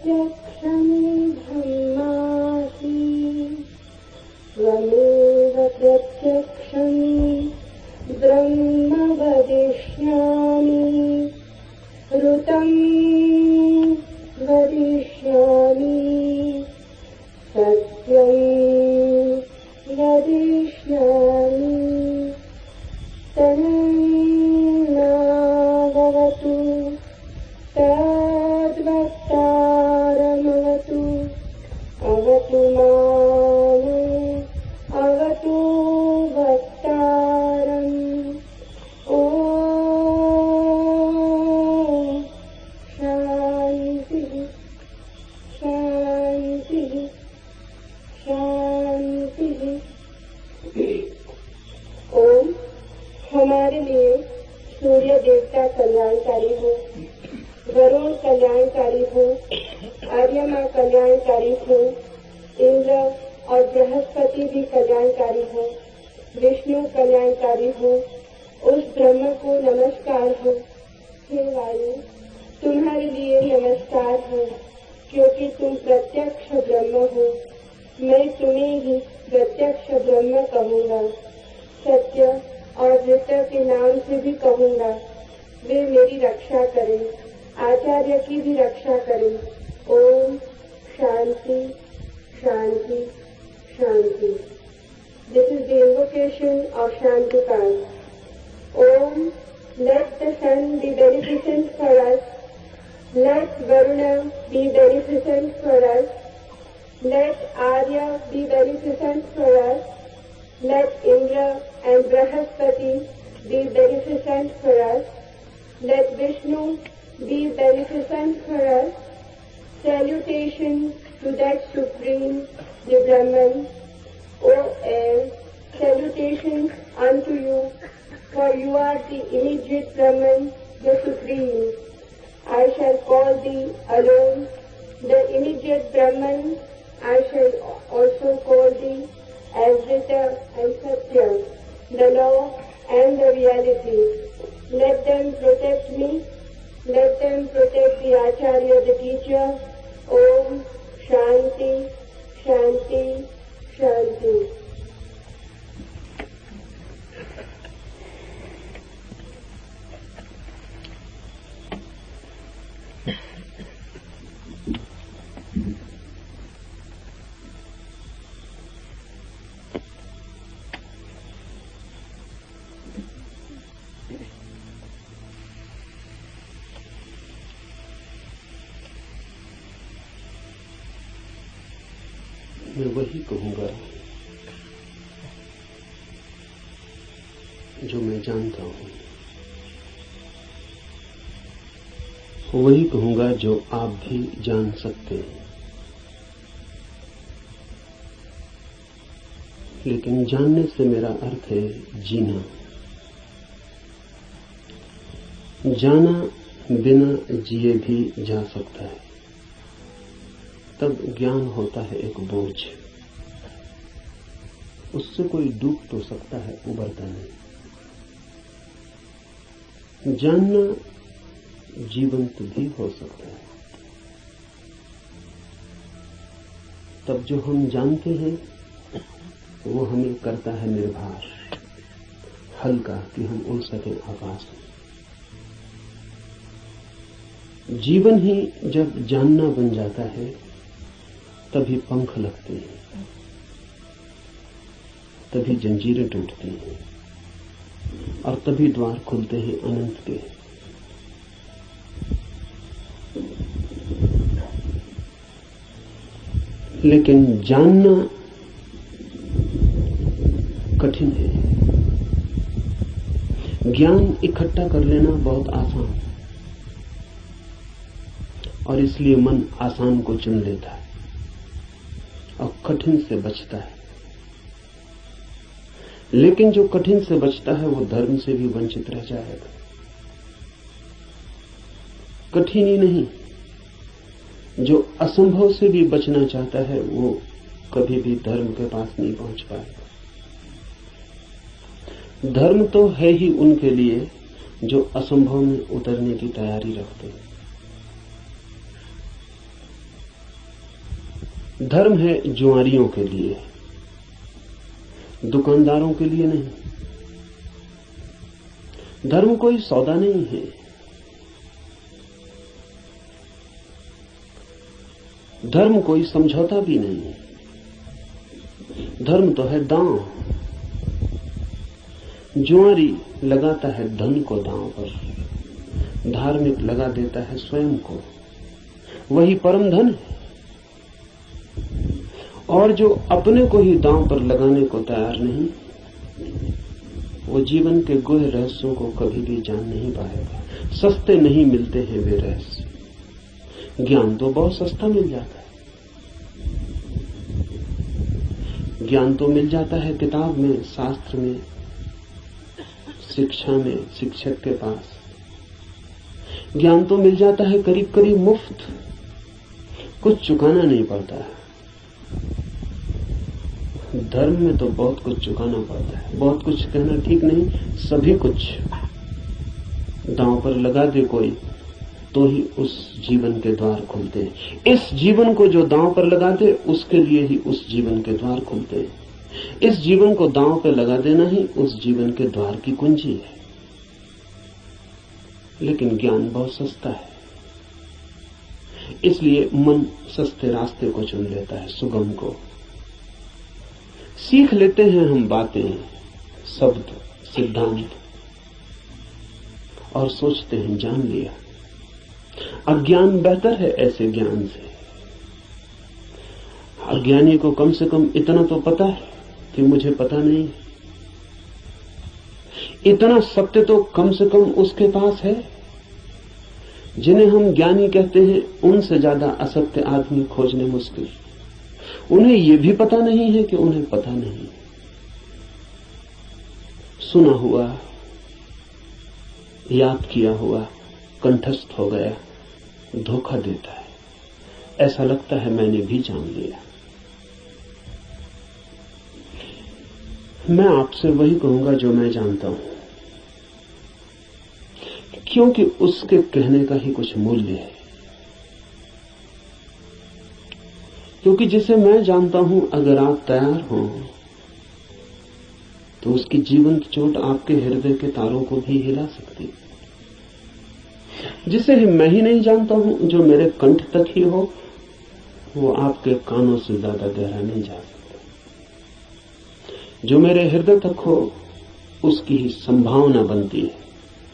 प्रत्यक्षं ब्रह्मासि त्वमेव प्रत्यक्षं ब्रह्म वदिष्यामि ऋतं वदिष्यामि सत्यं वदिष्यामि तन्नावतु तद्वक्तारमवतु अवतु माम् अवतु वक्तारम् ॐ शान्तिः शान्तिः शान्तिः। ओम हमारे लिए सूर्य देवता कल्याणकारी हो, वरुण कल्याणकारी हो, आर्यमा कल्याणकारी हो, इंद्र और बृहस्पति भी कल्याणकारी हो, विष्णु कल्याणकारी हो, उस ब्रह्म को नमस्कार हो। हे वायु तुम्हारे लिए नमस्कार हो, क्योंकि तुम प्रत्यक्ष ब्रह्म हो। मैं तुम्हें ही प्रत्यक्ष ब्रह्म कहूँगा, सत्य और ऋत के नाम से भी कहूँगा। वे मेरी रक्षा करें, आचार्य की भी रक्षा करें। Om shanti shanti shanti. This is the invocation of shantikal. Om let the sun be beneficent for us, let Varuna be beneficent for us, let Arya be beneficent for us, let Indra and Brahaspati be beneficent for us, let Vishnu be beneficent for us. Salutation to that Supreme, the Brahman. O air, salutations unto you, for you are the immediate Brahman, the Supreme. I shall call thee alone, the immediate Brahman. I shall also call thee as Rita and Satya, the law and the reality. Let them protect me, let them protect the Acharya, the teacher. Om Shanti Shanti Shanti। मैं वही कहूंगा जो मैं जानता हूं, वही कहूंगा जो आप भी जान सकते हैं। लेकिन जानने से मेरा अर्थ है जीना। जाना बिना जिए भी जा सकता है, तब ज्ञान होता है एक बोझ। उससे कोई डूब तो सकता है, उबरता नहीं। जानना जीवंत भी हो सकता है। तब जो हम जानते हैं वो हमें करता है निर्भर, हल्का, कि हम उड़ सकें आकाश में। जीवन ही जब जानना बन जाता है तभी पंख लगते हैं, तभी जंजीरें टूटती हैं और तभी द्वार खुलते हैं अनंत के। लेकिन जानना कठिन है। ज्ञान इकट्ठा कर लेना बहुत आसान, और इसलिए मन आसान को चुन लेता है और कठिन से बचता है। लेकिन जो कठिन से बचता है वो धर्म से भी वंचित रह जाएगा। कठिन ही नहीं, जो असंभव से भी बचना चाहता है वो कभी भी धर्म के पास नहीं पहुंच पाएगा। धर्म तो है ही उनके लिए जो असंभव में उतरने की तैयारी रखते हैं। धर्म है जुआरियों के लिए, दुकानदारों के लिए नहीं। धर्म कोई सौदा नहीं है। धर्म कोई समझौता भी नहीं है। धर्म तो है दांव। जुआरी लगाता है धन को दांव पर, धार्मिक लगा देता है स्वयं को। वही परम धन है। और जो अपने को ही दांव पर लगाने को तैयार नहीं, वो जीवन के गुह रहस्यों को कभी भी जान नहीं पाएगा। सस्ते नहीं मिलते हैं वे रहस्य। ज्ञान तो बहुत सस्ता मिल जाता है। ज्ञान तो मिल जाता है किताब में, शास्त्र में, शिक्षा में, शिक्षक के पास। ज्ञान तो मिल जाता है करीब करीब मुफ्त, कुछ चुकाना नहीं पड़ता है। धर्म में तो बहुत कुछ चुकाना पड़ता है। बहुत कुछ कहना ठीक नहीं, सभी कुछ दांव पर लगा दे कोई तो ही उस जीवन के द्वार खुलते हैं। इस जीवन को जो दांव पर लगा दे उसके लिए ही उस जीवन के द्वार खुलते हैं। इस जीवन को दांव पर लगा देना ही उस जीवन के द्वार की कुंजी है। लेकिन ज्ञान बहुत सस्ता है, इसलिए मन सस्ते रास्ते को चुन लेता है, सुगम को। सीख लेते हैं हम बातें, शब्द, सिद्धांत और सोचते हैं जान लिया। अज्ञान बेहतर है ऐसे ज्ञान से। अज्ञानी को कम से कम इतना तो पता है कि मुझे पता नहीं। इतना सत्य तो कम से कम उसके पास है। जिन्हें हम ज्ञानी कहते हैं उनसे ज्यादा असत्य आदमी खोजने मुश्किल। उन्हें यह भी पता नहीं है कि उन्हें पता नहीं। सुना हुआ, याद किया हुआ कंठस्थ हो गया, धोखा देता है। ऐसा लगता है मैंने भी जान लिया। मैं आपसे वही कहूंगा जो मैं जानता हूं, क्योंकि उसके कहने का ही कुछ मूल्य है। क्योंकि जिसे मैं जानता हूं, अगर आप तैयार हो तो उसकी जीवंत चोट आपके हृदय के तारों को भी हिला सकती है। जिसे मैं ही नहीं जानता हूं, जो मेरे कंठ तक ही हो, वो आपके कानों से ज्यादा गहरा नहीं जा सकता। जो मेरे हृदय तक हो, उसकी ही संभावना बनती है।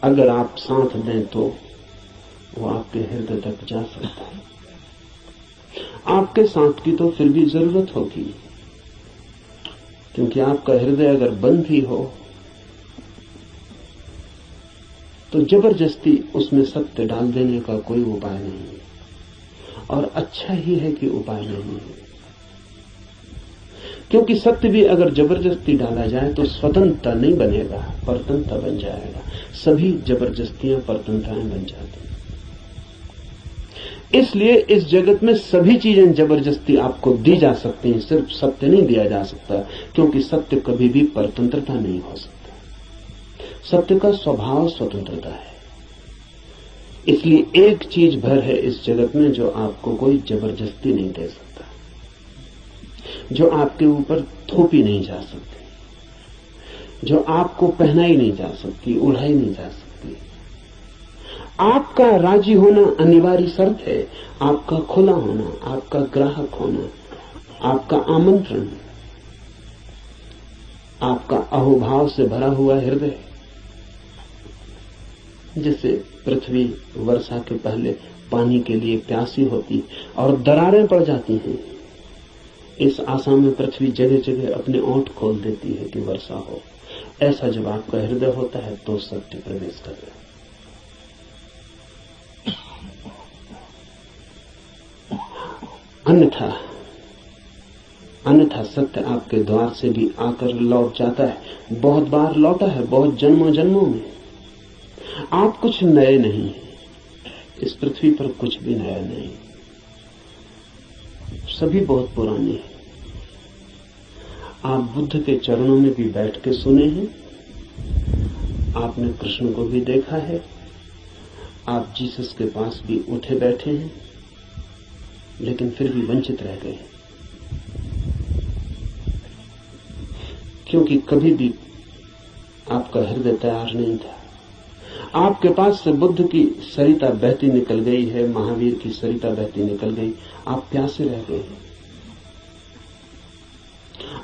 अगर आप साथ दें तो वो आपके हृदय तक जा सकता है। आपके साथ की तो फिर भी जरूरत होगी, क्योंकि आपका हृदय अगर बंद ही हो तो जबरदस्ती उसमें सत्य डाल देने का कोई उपाय नहीं है। और अच्छा ही है कि उपाय नहीं है, क्योंकि सत्य भी अगर जबरदस्ती डाला जाए तो स्वतंत्रता नहीं बनेगा, परतंत्रता बन जाएगा। सभी जबरदस्तियां परतंत्रताएं बन जाती हैं। इसलिए इस जगत में सभी चीजें जबरदस्ती आपको दी जा सकती हैं, सिर्फ सत्य नहीं दिया जा सकता, क्योंकि सत्य कभी भी परतंत्रता नहीं हो सकता। सत्य का स्वभाव स्वतंत्रता है। इसलिए एक चीज भर है इस जगत में जो आपको कोई जबरदस्ती नहीं दे सकता, जो आपके ऊपर थोपी नहीं जा सकती, जो आपको पहनाई नहीं जा सकती, उड़ाई नहीं जा सकती। आपका राजी होना अनिवार्य शर्त है, आपका खुला होना, आपका ग्राहक होना, आपका आमंत्रण, आपका अहोभाव से भरा हुआ हृदय। जैसे पृथ्वी वर्षा के पहले पानी के लिए प्यासी होती और दरारें पड़ जाती हैं, इस आशा में पृथ्वी जगह जगह अपने ओंठ खोल देती है कि वर्षा हो। ऐसा जब आपका हृदय होता है तो सत्य प्रवेश कर रहा है। अन्यथा सत्य आपके द्वार से भी आकर लौट जाता है। बहुत बार लौटा है, बहुत जन्मों जन्मों में। आप कुछ नए नहीं, इस पृथ्वी पर कुछ भी नया नहीं, सभी बहुत पुराने हैं। आप बुद्ध के चरणों में भी बैठ के सुने हैं, आपने कृष्ण को भी देखा है, आप जीसस के पास भी उठे बैठे हैं, लेकिन फिर भी वंचित रह गए। क्योंकि कभी भी आपका हृदय तैयार नहीं था। आपके पास से बुद्ध की सरिता बहती निकल गई है, महावीर की सरिता बहती निकल गई, आप प्यासे रह गए।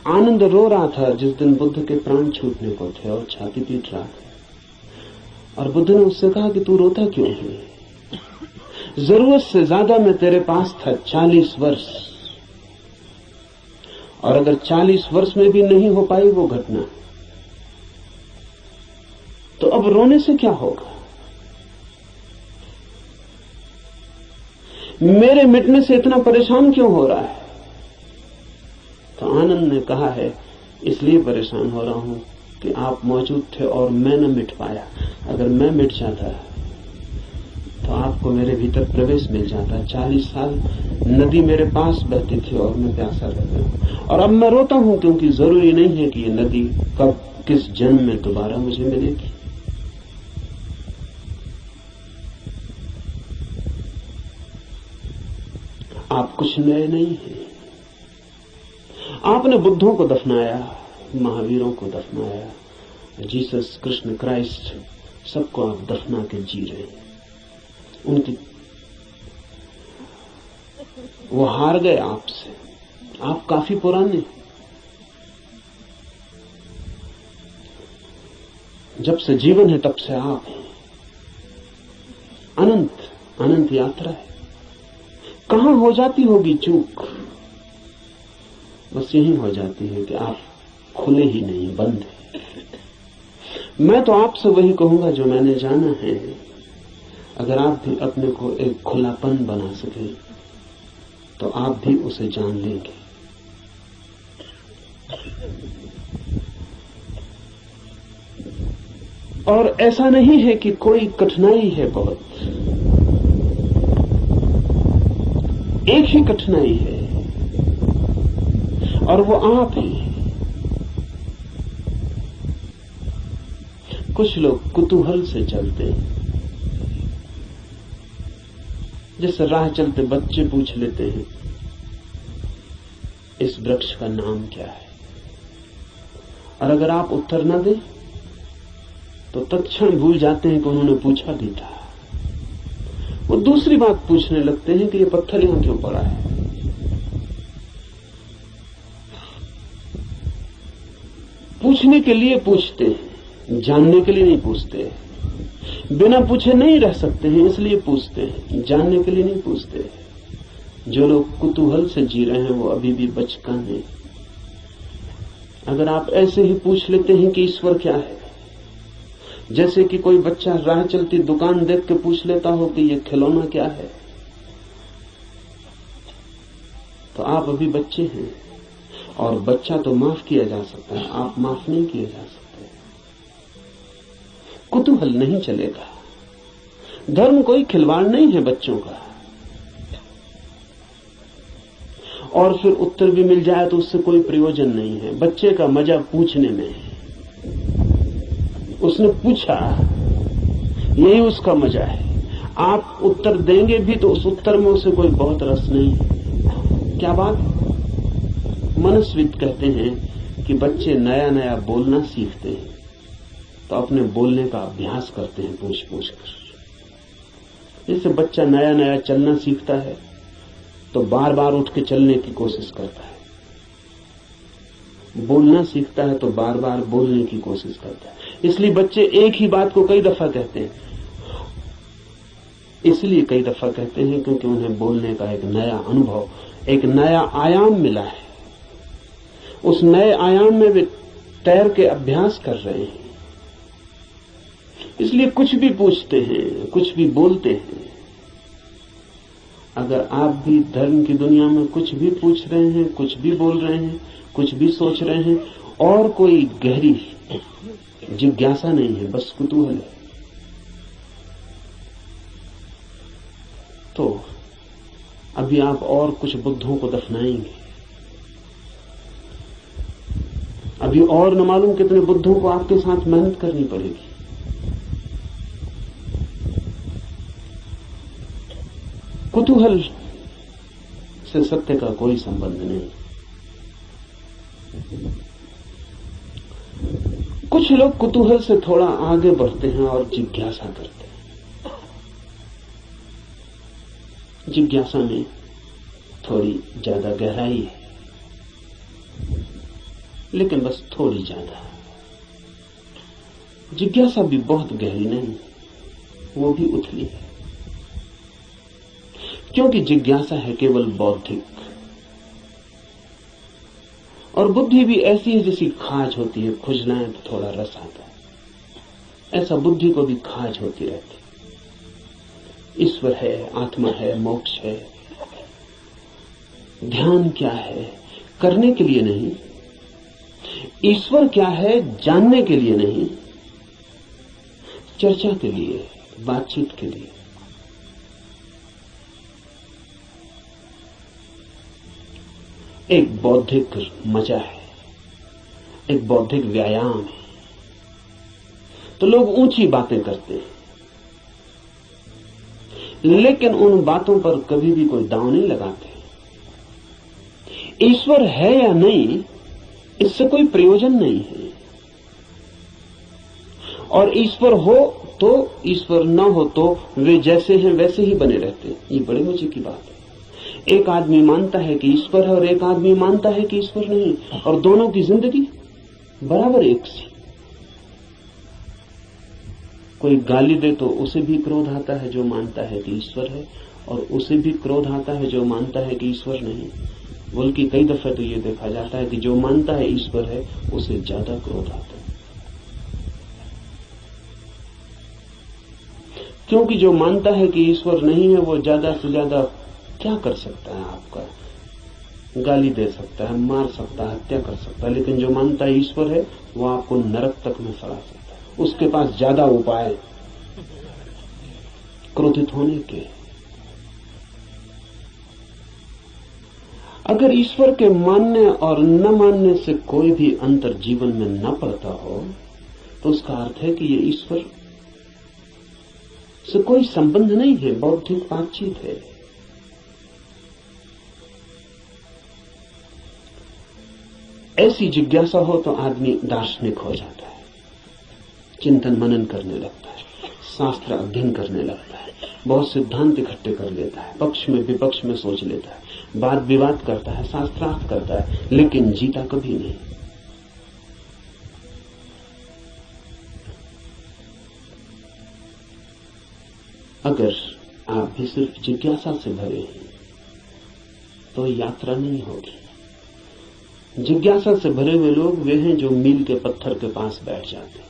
आनंद रो रहा था जिस दिन बुद्ध के प्राण छूटने को थे और छाती पीट रहा था। और बुद्ध ने उससे कहा कि तू रोता क्यों है? जरूरत से ज्यादा मैं तेरे पास था 40 वर्ष, और अगर 40 वर्ष में भी नहीं हो पाई वो घटना, तो अब रोने से क्या होगा? मेरे मिटने से इतना परेशान क्यों हो रहा है? तो आनंद ने कहा है, इसलिए परेशान हो रहा हूं कि आप मौजूद थे और मैं न मिट पाया। अगर मैं मिट जाता तो आपको मेरे भीतर प्रवेश मिल जाता। 40 साल नदी मेरे पास बहती थी और मैं प्यासा रह गया, और अब मैं रोता हूं क्योंकि जरूरी नहीं है कि ये नदी कब किस जन्म में दोबारा मुझे मिलेगी। आप कुछ नए नहीं हैं। आपने बुद्धों को दफनाया, महावीरों को दफनाया, जीसस, कृष्ण, क्राइस्ट, सबको आप दफना के जी रहे हैं। उनकी वो हार गए आपसे। आप काफी पुराने, जब से जीवन है तब से आप हैं। अनंत अनंत यात्रा है। कहां हो जाती होगी चूक? बस यही हो जाती है कि आप खुले ही नहीं, बंद है। मैं तो आपसे वही कहूंगा जो मैंने जाना है। अगर आप भी अपने को एक खुलापन बना सके तो आप भी उसे जान लेंगे। और ऐसा नहीं है कि कोई कठिनाई है बहुत, एक ही कठिनाई है और वो आप हैं। कुछ लोग कुतूहल से चलते हैं, जैसे राह चलते बच्चे पूछ लेते हैं इस वृक्ष का नाम क्या है, और अगर आप उत्तर न दें तो तत्क्षण भूल जाते हैं कि उन्होंने पूछा भी था। वो दूसरी बात पूछने लगते हैं कि ये पत्थर यहां क्यों पड़ा है। पूछने के लिए पूछते हैं, जानने के लिए नहीं पूछते। बिना पूछे नहीं रह सकते हैं, इसलिए पूछते हैं, जानने के लिए नहीं पूछते। जो लोग कुतूहल से जी रहे हैं वो अभी भी बचकाने हैं। अगर आप ऐसे ही पूछ लेते हैं कि ईश्वर क्या है, जैसे कि कोई बच्चा राह चलती दुकान देख के पूछ लेता हो कि ये खिलौना क्या है, तो आप अभी बच्चे हैं। और बच्चा तो माफ किया जा सकता है, आप माफ नहीं किए जा सकते। कुतूहल नहीं चलेगा। धर्म कोई खिलवाड़ नहीं है बच्चों का। और फिर उत्तर भी मिल जाए तो उससे कोई प्रयोजन नहीं है। बच्चे का मजा पूछने में है। उसने पूछा, यही उसका मजा है। आप उत्तर देंगे भी तो उस उत्तर में उसे कोई बहुत रस नहीं है। क्या बात? मनस्विद कहते हैं कि बच्चे नया नया बोलना सीखते हैं तो अपने बोलने का अभ्यास करते हैं पूछ पूछ कर। जैसे बच्चा नया नया चलना सीखता है तो बार बार उठ के चलने की कोशिश करता है, बोलना सीखता है तो बार बार बोलने की कोशिश करता है। इसलिए बच्चे एक ही बात को कई दफा कहते हैं। इसलिए कई दफा कहते हैं क्योंकि उन्हें बोलने का एक नया अनुभव, एक नया आयाम मिला है। उस नए आयाम में वे तैर के अभ्यास कर रहे हैं। इसलिए कुछ भी पूछते हैं, कुछ भी बोलते हैं। अगर आप भी धर्म की दुनिया में कुछ भी पूछ रहे हैं, कुछ भी बोल रहे हैं, कुछ भी सोच रहे हैं और कोई गहरी जिज्ञासा नहीं है, बस कुतूहल है, तो अभी आप और कुछ बुद्धों को दफनाएंगे। अभी और न मालूम कितने बुद्धों को आपके साथ मेहनत करनी पड़ेगी। कुतूहल से सत्य का कोई संबंध नहीं। कुछ लोग कुतूहल से थोड़ा आगे बढ़ते हैं और जिज्ञासा करते हैं। जिज्ञासा में थोड़ी ज्यादा गहराई है, लेकिन बस थोड़ी ज्यादा। जिज्ञासा भी बहुत गहरी नहीं, वो भी उथली है, क्योंकि जिज्ञासा है केवल बौद्धिक, और बुद्धि भी ऐसी है जैसी खाज होती है, खुजलाएं तो थोड़ा रस आता है, ऐसा बुद्धि को भी खाज होती रहती। ईश्वर है, आत्मा है, मोक्ष है, ध्यान क्या है, करने के लिए नहीं। ईश्वर क्या है, जानने के लिए नहीं, चर्चा के लिए, बातचीत के लिए। एक बौद्धिक मजा है, एक बौद्धिक व्यायाम है, तो लोग ऊंची बातें करते हैं, लेकिन उन बातों पर कभी भी कोई दांव नहीं लगाते। ईश्वर है या नहीं, इससे कोई प्रयोजन नहीं है, और ईश्वर हो तो, ईश्वर न हो तो वे जैसे हैं वैसे ही बने रहते हैं। ये बड़े मजे की बात है। एक आदमी मानता है कि ईश्वर है और एक आदमी मानता है कि ईश्वर नहीं, और दोनों की जिंदगी बराबर एक सी। कोई गाली दे तो उसे भी क्रोध आता है जो मानता है कि ईश्वर है, और उसे भी क्रोध आता है जो मानता है कि ईश्वर नहीं। बल्कि कई दफे तो ये देखा जाता है कि जो मानता है ईश्वर है उसे ज्यादा क्रोध आता है, क्योंकि जो मानता है कि ईश्वर नहीं है वो ज्यादा से ज्यादा क्या कर सकता है, आपका गाली दे सकता है, मार सकता है, हत्या कर सकता है। लेकिन जो मानता है ईश्वर है वो आपको नरक तक में सड़ा सकता है। उसके पास ज्यादा उपाय क्रोधित होने के। अगर ईश्वर के मानने और न मानने से कोई भी अंतर जीवन में न पड़ता हो, तो उसका अर्थ है कि ये ईश्वर से कोई संबंध नहीं है, बौद्धिक बातचीत है। ऐसी जिज्ञासा हो तो आदमी दार्शनिक हो जाता है, चिंतन मनन करने लगता है, शास्त्र अध्ययन करने लगता है, बहुत सिद्धांत इकट्ठे कर लेता है, पक्ष में विपक्ष में सोच लेता है, वाद विवाद करता है, शास्त्रार्थ करता है, लेकिन जीता कभी नहीं। अगर आप भी सिर्फ जिज्ञासा से भरे हैं तो यात्रा नहीं होगी। जिज्ञासा से भरे हुए लोग वे हैं जो मील के पत्थर के पास बैठ जाते हैं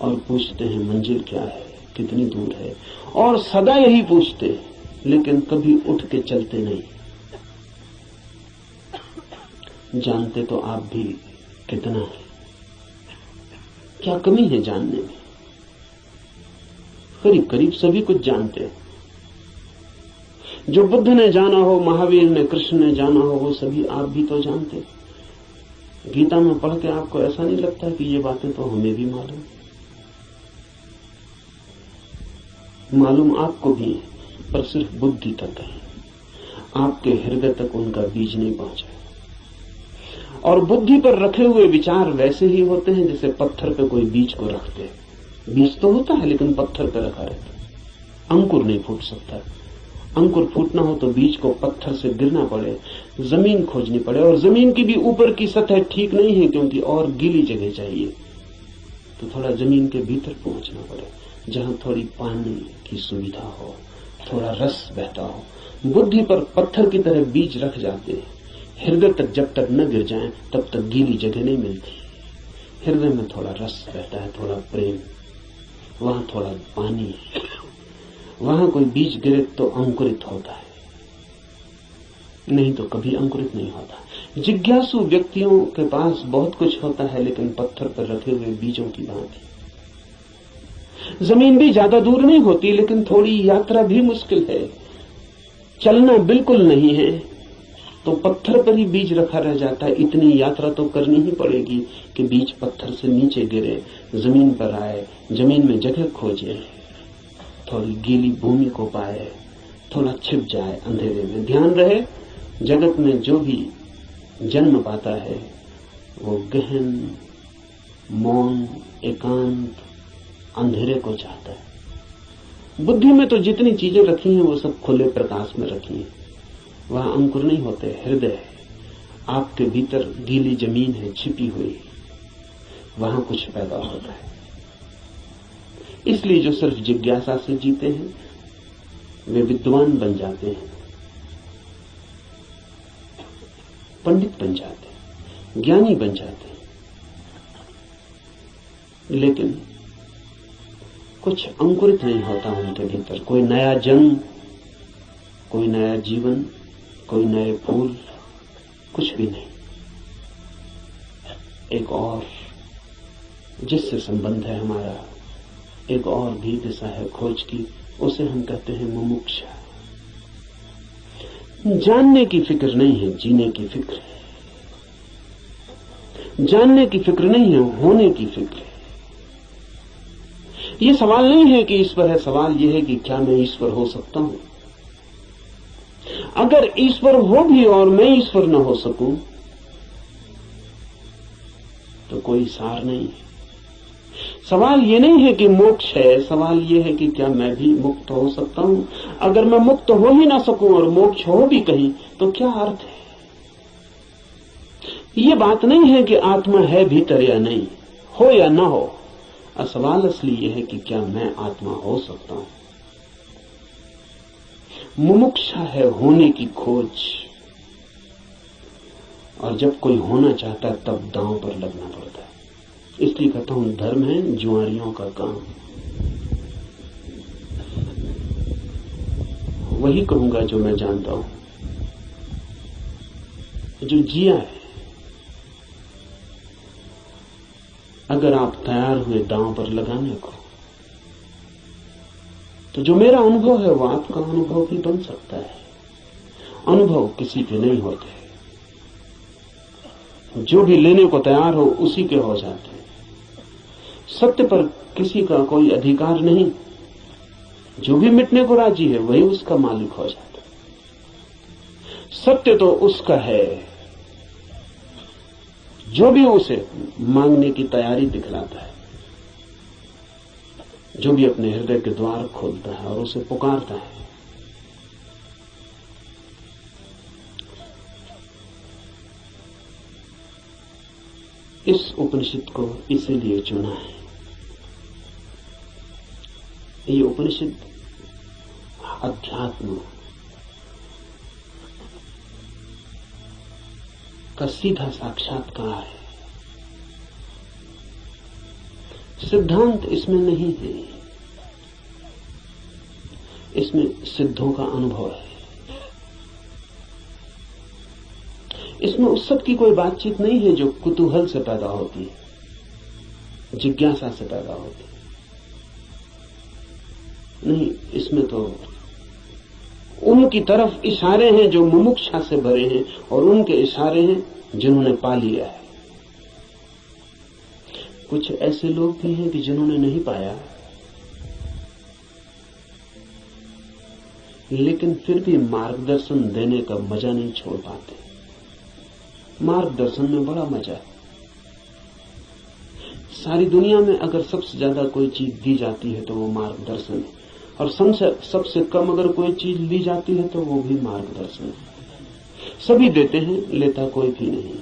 और पूछते हैं मंजिल क्या है, कितनी दूर है, और सदा यही पूछते हैं, लेकिन कभी उठ के चलते नहीं। जानते तो आप भी कितना है, क्या कमी है जानने में? करीब करीब सभी कुछ जानते हैं। जो बुद्ध ने जाना हो, महावीर ने, कृष्ण ने जाना हो, वो सभी आप भी तो जानते हैं। गीता में पढ़ के आपको ऐसा नहीं लगता कि ये बातें तो हमें भी मालूम आपको भी है, पर सिर्फ बुद्धि तक है, आपके हृदय तक उनका बीज नहीं पहुंचा। और बुद्धि पर रखे हुए विचार वैसे ही होते हैं जैसे पत्थर पे कोई बीज को रखते हैं। बीज तो होता है लेकिन पत्थर पे रखा रहता है, अंकुर नहीं फूट सकता। अंकुर फूटना हो तो बीज को पत्थर से गिरना पड़े, जमीन खोजनी पड़े, और जमीन की भी ऊपर की सतह ठीक नहीं है क्योंकि और गीली जगह चाहिए, तो थोड़ा जमीन के भीतर पहुंचना पड़े जहां थोड़ी पानी की सुविधा हो, थोड़ा रस बहता हो। बुद्धि पर पत्थर की तरह बीज रख जाते हैं, हृदय तक जब तक न गिर जाएं तब तक गीली जगह नहीं मिलती। हृदय में थोड़ा रस बहता है, थोड़ा प्रेम, वहां थोड़ा पानी, वहां कोई बीज गिरे तो अंकुरित होता है, नहीं तो कभी अंकुरित नहीं होता। जिज्ञासु व्यक्तियों के पास बहुत कुछ होता है, लेकिन पत्थर पर रखे हुए बीजों की भांति। जमीन भी ज्यादा दूर नहीं होती, लेकिन थोड़ी यात्रा भी मुश्किल है। चलना बिल्कुल नहीं है तो पत्थर पर ही बीज रखा रह जाता है। इतनी यात्रा तो करनी ही पड़ेगी कि बीज पत्थर से नीचे गिरे, जमीन पर आए, जमीन में जगह खोजे, थोड़ी गीली भूमि को पाए, थोड़ा छिप जाए अंधेरे में। ध्यान रहे, जगत में जो भी जन्म पाता है वो गहन मौन, एकांत, अंधेरे को चाहता है। बुद्धि में तो जितनी चीजें रखी हैं वो सब खुले प्रकाश में रखी हैं। वहां अंकुर नहीं होते, हृदय है, आपके भीतर गीली जमीन है छिपी हुई, वहां कुछ पैदा होता है। इसलिए जो सिर्फ जिज्ञासा से जीते हैं वे विद्वान बन जाते हैं, पंडित बन जाते हैं, ज्ञानी बन जाते हैं, लेकिन कुछ अंकुरित नहीं होता उनके भीतर। कोई नया जन्म, कोई नया जीवन, कोई नए फूल, कुछ भी नहीं। एक और जिससे संबंध है हमारा, एक और भी दिशा है खोज की, उसे हम कहते हैं मुमुक्षा। जानने की फिक्र नहीं है, जीने की फिक्र है। जानने की फिक्र नहीं है, होने की फिक्र है। ये सवाल नहीं है कि ईश्वर है, सवाल यह है कि क्या मैं ईश्वर हो सकता हूं। अगर ईश्वर हो भी और मैं ईश्वर न हो सकूं तो कोई सार नहीं है। सवाल ये नहीं है कि मोक्ष है, सवाल ये है कि क्या मैं भी मुक्त हो सकता हूं। अगर मैं मुक्त हो ही ना सकूं और मोक्ष हो भी कहीं तो क्या अर्थ है। ये बात नहीं है कि आत्मा है भीतर या नहीं, हो या ना हो। सवाल असली ये है कि क्या मैं आत्मा हो सकता हूं। मुमुक्षा है होने की खोज, और जब कोई होना चाहता है तब दांव पर लगना पड़ता है। इसलिए कहता हूं धर्म है जुआरियों का काम। वही कहूंगा जो मैं जानता हूं, जो जिया है। अगर आप तैयार हुए दांव पर लगाने को, तो जो मेरा अनुभव है वो आपका अनुभव भी बन सकता है। अनुभव किसी के नहीं होते, जो भी लेने को तैयार हो उसी के हो जाते हैं। सत्य पर किसी का कोई अधिकार नहीं, जो भी मिटने को राजी है वही उसका मालिक हो जाता है। सत्य तो उसका है जो भी उसे मांगने की तैयारी दिखलाता है, जो भी अपने हृदय के द्वार खोलता है और उसे पुकारता है। इस उपनिषद को इसीलिए चुना है। ये उपनिषद अध्यात्म का सीधा साक्षात्कार है। सिद्धांत इसमें नहीं है, इसमें सिद्धों का अनुभव है। इसमें उस सब की कोई बातचीत नहीं है जो कुतूहल से पैदा होती है, जिज्ञासा से पैदा होती है। नहीं, इसमें तो उनकी तरफ इशारे हैं जो मुमुक्षा से भरे हैं, और उनके इशारे हैं जिन्होंने पा लिया है। कुछ ऐसे लोग भी हैं कि जिन्होंने नहीं पाया, लेकिन फिर भी मार्गदर्शन देने का मजा नहीं छोड़ पाते। मार्गदर्शन में बड़ा मजा है। सारी दुनिया में अगर सबसे ज्यादा कोई चीज दी जाती है तो वो मार्गदर्शन है, और सबसे कम अगर कोई चीज ली जाती है तो वो भी मार्गदर्शन है। सभी देते हैं, लेता कोई भी नहीं।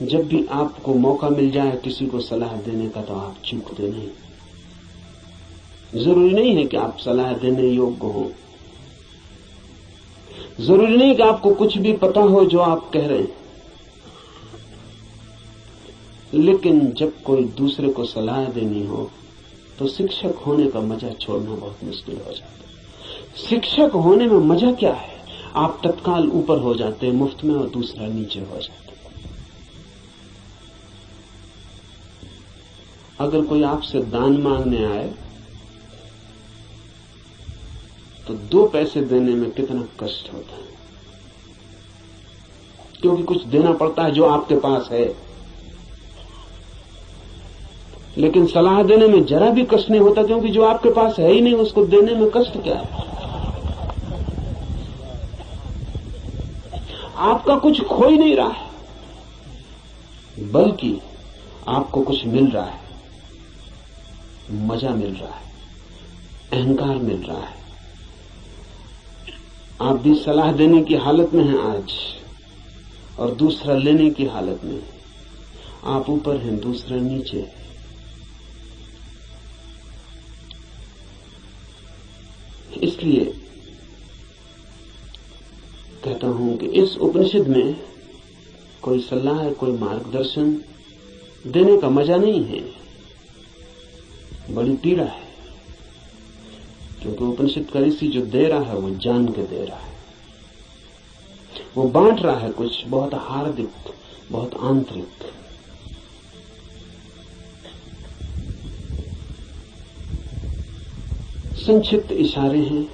जब भी आपको मौका मिल जाए किसी को सलाह देने का तो आप चूकते नहीं। जरूरी नहीं है कि आप सलाह देने योग्य हो, जरूरी नहीं कि आपको कुछ भी पता हो जो आप कह रहे हैं, लेकिन जब कोई दूसरे को सलाह देनी हो तो शिक्षक होने का मजा छोड़ना बहुत मुश्किल हो जाता है। शिक्षक होने में मजा क्या है? आप तत्काल ऊपर हो जाते हैं मुफ्त में और दूसरा नीचे हो जाता है। अगर कोई आपसे दान मांगने आए तो 2 पैसे देने में कितना कष्ट होता है, क्योंकि कुछ देना पड़ता है जो आपके पास है। लेकिन सलाह देने में जरा भी कष्ट नहीं होता, क्योंकि जो आपके पास है ही नहीं उसको देने में कष्ट क्या है। आपका कुछ खो ही नहीं रहा है, बल्कि आपको कुछ मिल रहा है, मजा मिल रहा है, अहंकार मिल रहा है। आप भी सलाह देने की हालत में हैं आज, और दूसरा लेने की हालत में। आप ऊपर हैं, दूसरा नीचे है। इसलिए कहता हूं कि इस उपनिषद में कोई सलाह, कोई मार्गदर्शन देने का मजा नहीं है, बड़ी पीड़ा है। क्योंकि उपनिषद का ऋषि जो दे रहा है वो जान के दे रहा है, वो बांट रहा है कुछ बहुत हार्दिक, बहुत आंतरिक। संक्षिप्त इशारे हैं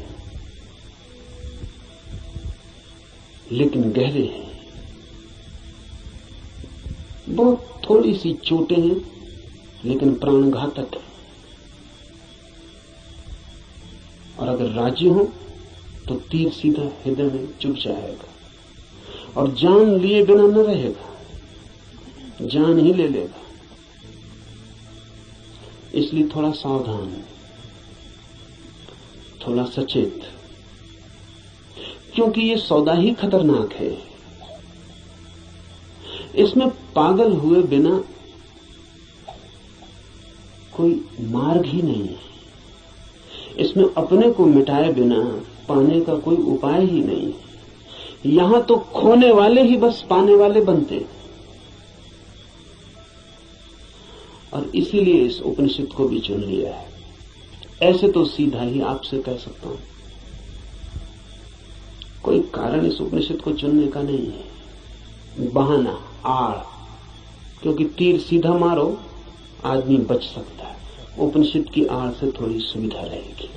लेकिन गहरे हैं, बहुत थोड़ी सी चोटें हैं लेकिन प्राणघातक है। और अगर राजी हो तो तीर सीधा हृदय में चुभ जाएगा और जान लिए बिना न रहेगा, जान ही ले लेगा। इसलिए थोड़ा सावधान, थोड़ा सचेत, क्योंकि ये सौदा ही खतरनाक है। इसमें पागल हुए बिना कोई मार्ग ही नहीं है, इसमें अपने को मिटाए बिना पाने का कोई उपाय ही नहीं। यहां तो खोने वाले ही बस पाने वाले बनते, और इसीलिए इस उपनिषद को भी चुन लिया है। ऐसे तो सीधा ही आपसे कह सकता हूं, कोई कारण इस उपनिषद को चुनने का नहीं है, बहाना, आड़। क्योंकि तीर सीधा मारो आदमी बच सकता है, उपनिषद की आड़ से थोड़ी सुविधा रहेगी,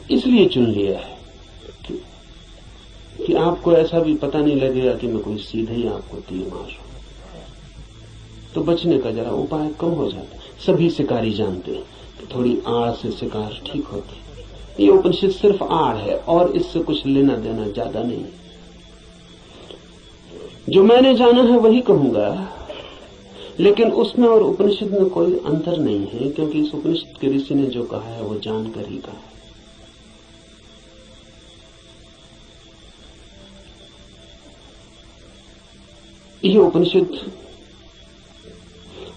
इसलिए चुन लिया है कि आपको ऐसा भी पता नहीं लगेगा कि मैं कोई सीधे ही आपको तीर मार रहा हूं। तो बचने का जरा उपाय कम हो जाता है। सभी शिकारी जानते हैं कि थोड़ी आड़ से शिकार ठीक होती है। ये उपनिषद सिर्फ आड़ है और इससे कुछ लेना देना ज्यादा नहीं। जो मैंने जाना है वही कहूंगा, लेकिन उसमें और उपनिषद में कोई अंतर नहीं है, क्योंकि इस उपनिषद के ऋषि ने जो कहा है वो जानकर ही कहा है। यह उपनिषद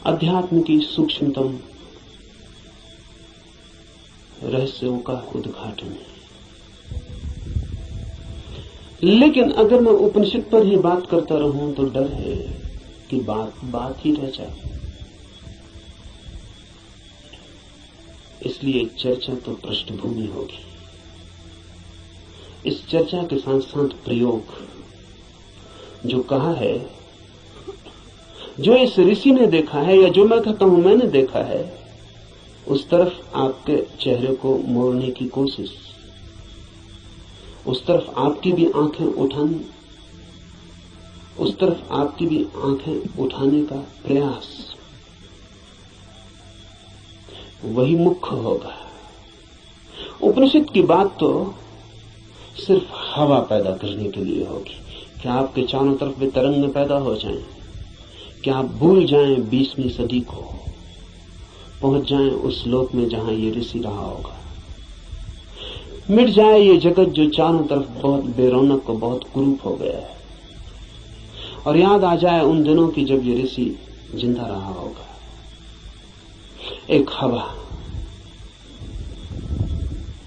अध्यात्म की सूक्ष्मतम रहस्यों का उद्घाटन है। लेकिन अगर मैं उपनिषद पर ही बात करता रहूं तो डर है कि बात ही रह जाए। इसलिए चर्चा तो पृष्ठभूमि होगी। इस चर्चा के साथ साथ प्रयोग, जो कहा है, जो इस ऋषि ने देखा है, या जो मैं कहता हूं मैंने देखा है, उस तरफ आपके चेहरे को मोड़ने की कोशिश, उस तरफ आपकी भी आंखें उठाने, उस तरफ आपकी भी आंखें उठाने का प्रयास, वही मुख्य होगा। उपनिषद की बात तो सिर्फ हवा पैदा करने के लिए होगी कि आपके चारों तरफ वे तरंगें पैदा हो जाएं, कि आप भूल जाएं 20वीं सदी को, पहुंच जाएं उस लोक में जहां ये ऋषि रहा होगा। मिट जाए ये जगत जो चारों तरफ बहुत बेरौनक और बहुत कुरूप हो गया है, और याद आ जाए उन दिनों की जब ये ऋषि जिंदा रहा होगा। एक हवा,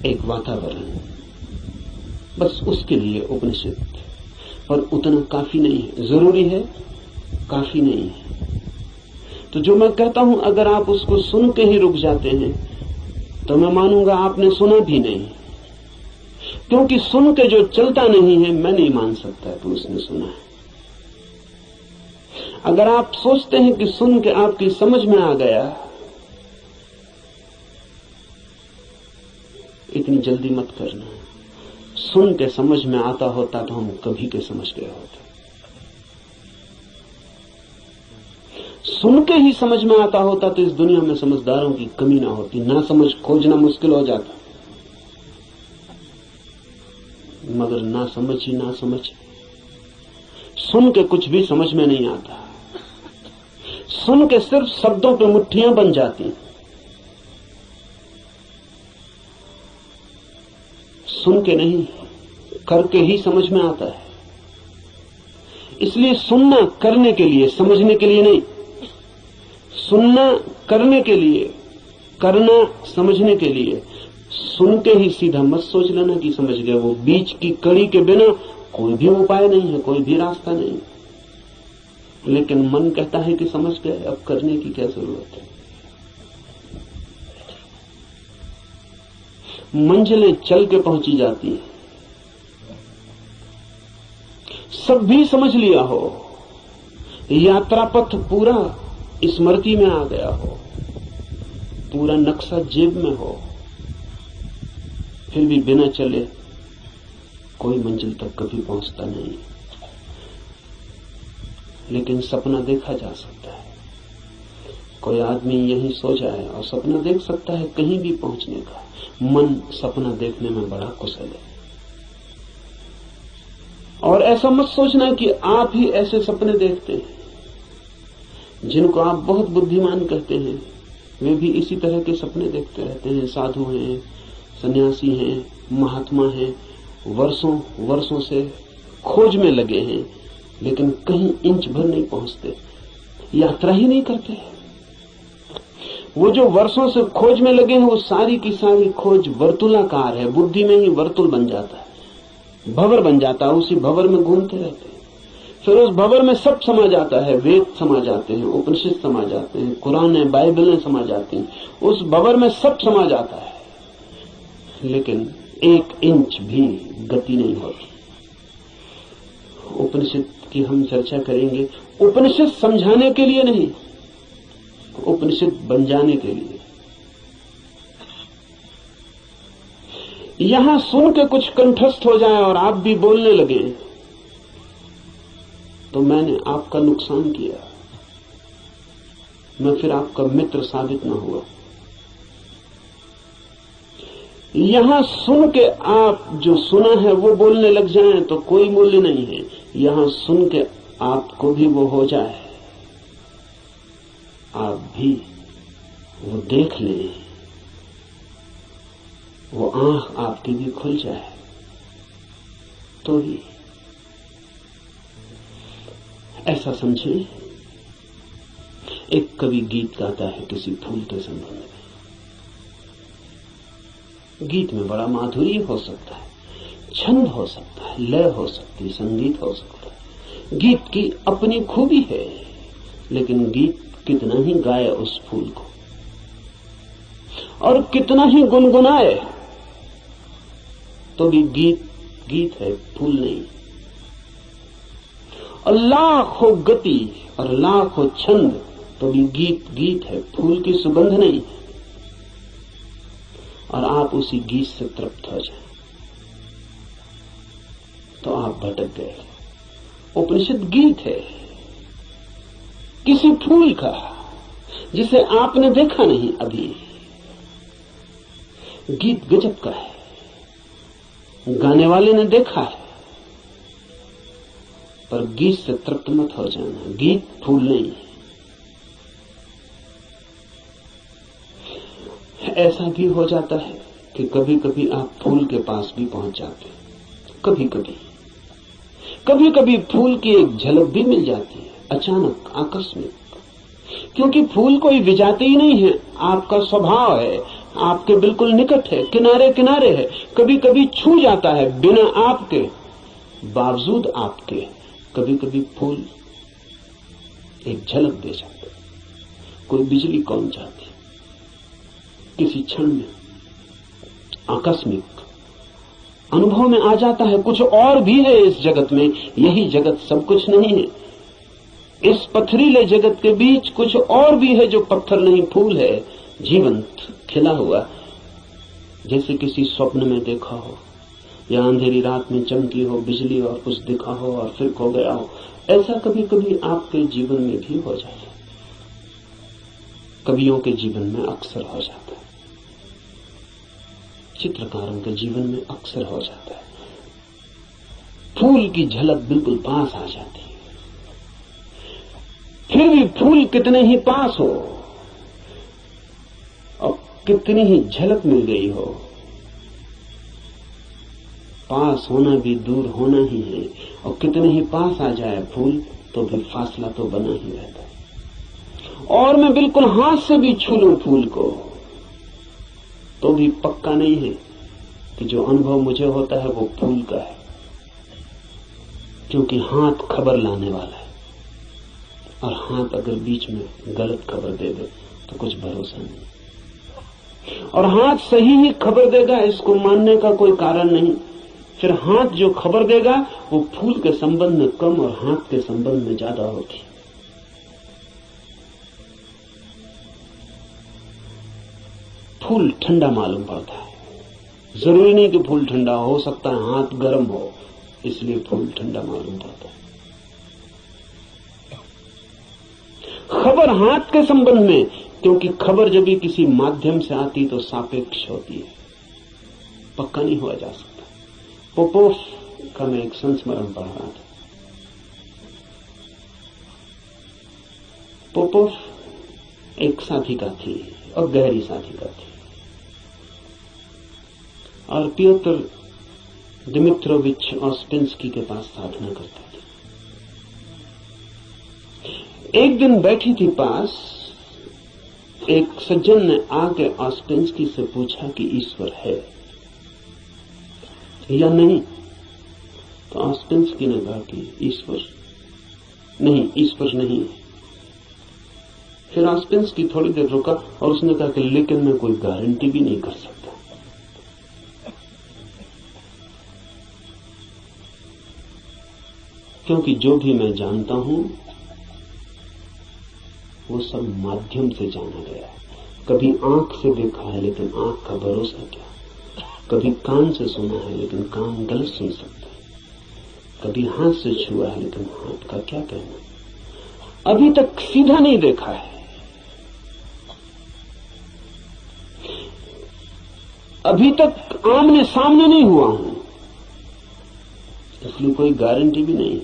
एक वातावरण, बस उसके लिए उपनिषद। पर उतना काफी नहीं है, जरूरी है, काफी नहीं है। तो जो मैं कहता हूं, अगर आप उसको सुन के ही रुक जाते हैं तो मैं मानूंगा आपने सुना भी नहीं, क्योंकि सुन के जो चलता नहीं है, मैं नहीं मान सकता कि उसने सुना है। अगर आप सोचते हैं कि सुन के आपकी समझ में आ गया, इतनी जल्दी मत करना। सुन के समझ में आता होता तो हम कभी के समझ गए होते। सुन के ही समझ में आता होता तो इस दुनिया में समझदारों की कमी ना होती, ना समझ खोजना मुश्किल हो जाता। मगर ना समझ ही ना समझ। सुन के कुछ भी समझ में नहीं आता, सुन के सिर्फ शब्दों पे मुट्ठियां बन जाती। सुन के नहीं, करके ही समझ में आता है। इसलिए सुनना करने के लिए, समझने के लिए नहीं। सुनना करने के लिए, करना समझने के लिए। सुन के ही सीधा मत सोच लेना कि समझ गए। वो बीच की कड़ी के बिना कोई भी उपाय नहीं है, कोई भी रास्ता नहीं। लेकिन मन कहता है कि समझ गए, अब करने की क्या जरूरत है। मंजिलें चल के पहुंची जाती हैं। सब भी समझ लिया हो, यात्रा पथ पूरा स्मृति में आ गया हो, पूरा नक्शा जेब में हो, फिर भी बिना चले कोई मंजिल तक कभी पहुंचता नहीं। लेकिन सपना देखा जा सकता है। कोई आदमी यहीं सो जाए और सपना देख सकता है कहीं भी पहुंचने का। मन सपना देखने में बड़ा कुशल है। और ऐसा मत सोचना कि आप ही ऐसे सपने देखते हैं। जिनको आप बहुत बुद्धिमान कहते हैं, वे भी इसी तरह के सपने देखते रहते हैं। साधु हैं, सन्यासी हैं, महात्मा हैं, वर्षों से खोज में लगे हैं, लेकिन कहीं इंच भर नहीं पहुंचते, यात्रा ही नहीं करते। वो जो वर्षों से खोज में लगे हैं, वो सारी की सारी खोज वर्तुलाकार है। बुद्धि में ही वर्तुल बन जाता है, भंवर बन जाता है। उसी भंवर में घूमते रहते हैं। फिर उस भंवर में सब समा जाता है। वेद समा जाते हैं, उपनिषद समा जाते हैं, कुरान है, बाइबलें समा जाती हैं। उस भंवर में सब समा जाता है, लेकिन एक इंच भी गति नहीं होती। उपनिषद की हम चर्चा करेंगे। उपनिषद समझाने के लिए नहीं, उपनिषद बन जाने के लिए। यहां सुन के कुछ कंठस्थ हो जाए और आप भी बोलने लगे तो मैंने आपका नुकसान किया, मैं फिर आपका मित्र साबित न हुआ। यहां सुन के आप जो सुना है वो बोलने लग जाएं तो कोई मूल्य नहीं है। यहां सुन के आपको भी वो हो जाए, आप भी वो देख लें, वो आंख आपकी भी खुल जाए तो ही। ऐसा समझें, एक कवि गीत गाता है किसी फूल के संबंध में। गीत में बड़ा माधुर्य हो सकता है, छंद हो सकता है, लय हो सकती है, संगीत हो सकता है। गीत की अपनी खूबी है, लेकिन गीत कितना ही गाए उस फूल को और कितना ही गुनगुनाए तो भी गीत गीत है, फूल नहीं। और लाखों गति और लाखों छंद तो भी गीत गीत है, फूल की सुगंध नहीं। और आप उसी गीत से तृप्त हो जाए तो आप भटक गए। उपनिषद गीत है किसी फूल का जिसे आपने देखा नहीं अभी। गीत गजब का है, गाने वाले ने देखा है, पर गीत से तृप्त मत हो जाना। गीत फूल नहीं है। ऐसा भी हो जाता है कि कभी कभी आप फूल के पास भी पहुंच जाते हैं। कभी कभी फूल की एक झलक भी मिल जाती है, अचानक, आकस्मिक। क्योंकि फूल कोई विजाती ही नहीं है, आपका स्वभाव है, आपके बिल्कुल निकट है, किनारे किनारे है। कभी कभी छू जाता है बिना आपके, बावजूद आपके। कभी कभी फूल एक झलक दे जाता है, कोई बिजली कौन जाती, किसी क्षण में आकस्मिक अनुभव में आ जाता है। कुछ और भी है इस जगत में, यही जगत सब कुछ नहीं है। इस पथरीले जगत के बीच कुछ और भी है जो पत्थर नहीं, फूल है, जीवंत, खिला हुआ, जैसे किसी स्वप्न में देखा हो या अंधेरी रात में चमकी हो बिजली और कुछ दिखा हो और फिर खो गया हो। ऐसा कभी कभी आपके जीवन में भी हो जाता है, कवियों के जीवन में अक्सर हो जाता है, चित्रकारों के जीवन में अक्सर हो जाता है। फूल की झलक बिल्कुल पास आ जाती है। फिर भी फूल कितने ही पास हो और कितनी ही झलक मिल गई हो, पास होना भी दूर होना ही है। और कितने ही पास आ जाए फूल तो भी फासला तो बना ही रहता है। और मैं बिल्कुल हाथ से भी छू लूं फूल को तो भी पक्का नहीं है कि जो अनुभव मुझे होता है वो फूल का है, क्योंकि हाथ खबर लाने वाला है। और हाथ अगर बीच में गलत खबर दे दे तो कुछ भरोसा नहीं। और हाथ सही ही खबर देगा, इसको मानने का कोई कारण नहीं। फिर हाथ जो खबर देगा वो फूल के संबंध में कम और हाथ के संबंध में ज्यादा होती। फूल ठंडा मालूम पड़ता है, जरूरी नहीं कि फूल ठंडा हो सकता है हाथ गर्म हो, इसलिए फूल ठंडा मालूम पड़ता है। खबर हाथ के संबंध में, क्योंकि खबर जब भी किसी माध्यम से आती तो सापेक्ष होती है, पक्का नहीं हुआ जा सकता। पोपोफ का मैं एक संस्मरण पढ़ रहा था। पोपोफ एक साधिका थी और गहरी साधिका थी, और पियोत्र दिमित्रोविच ऑस्पेंस्की के पास साधना करता था। एक दिन बैठी थी पास, एक सज्जन ने आके ऑस्पेंस्की से पूछा कि ईश्वर है या नहीं। तो ऑस्पेंस्की ने कहा कि ईश्वर नहीं है। फिर ऑस्पेंस्की थोड़ी देर रुका और उसने कहा कि लेकिन मैं कोई गारंटी भी नहीं कर सकता, क्योंकि जो भी मैं जानता हूं वो सब माध्यम से जाना गया है। कभी आंख से देखा है लेकिन आंख का भरोसा क्या, कभी कान से सुना है लेकिन कान गलत सुन सकता है, कभी हाथ से छुआ है लेकिन हाथ का क्या कहना। अभी तक सीधा नहीं देखा है, अभी तक आमने सामने नहीं हुआ हूं, इसलिए कोई गारंटी भी नहीं।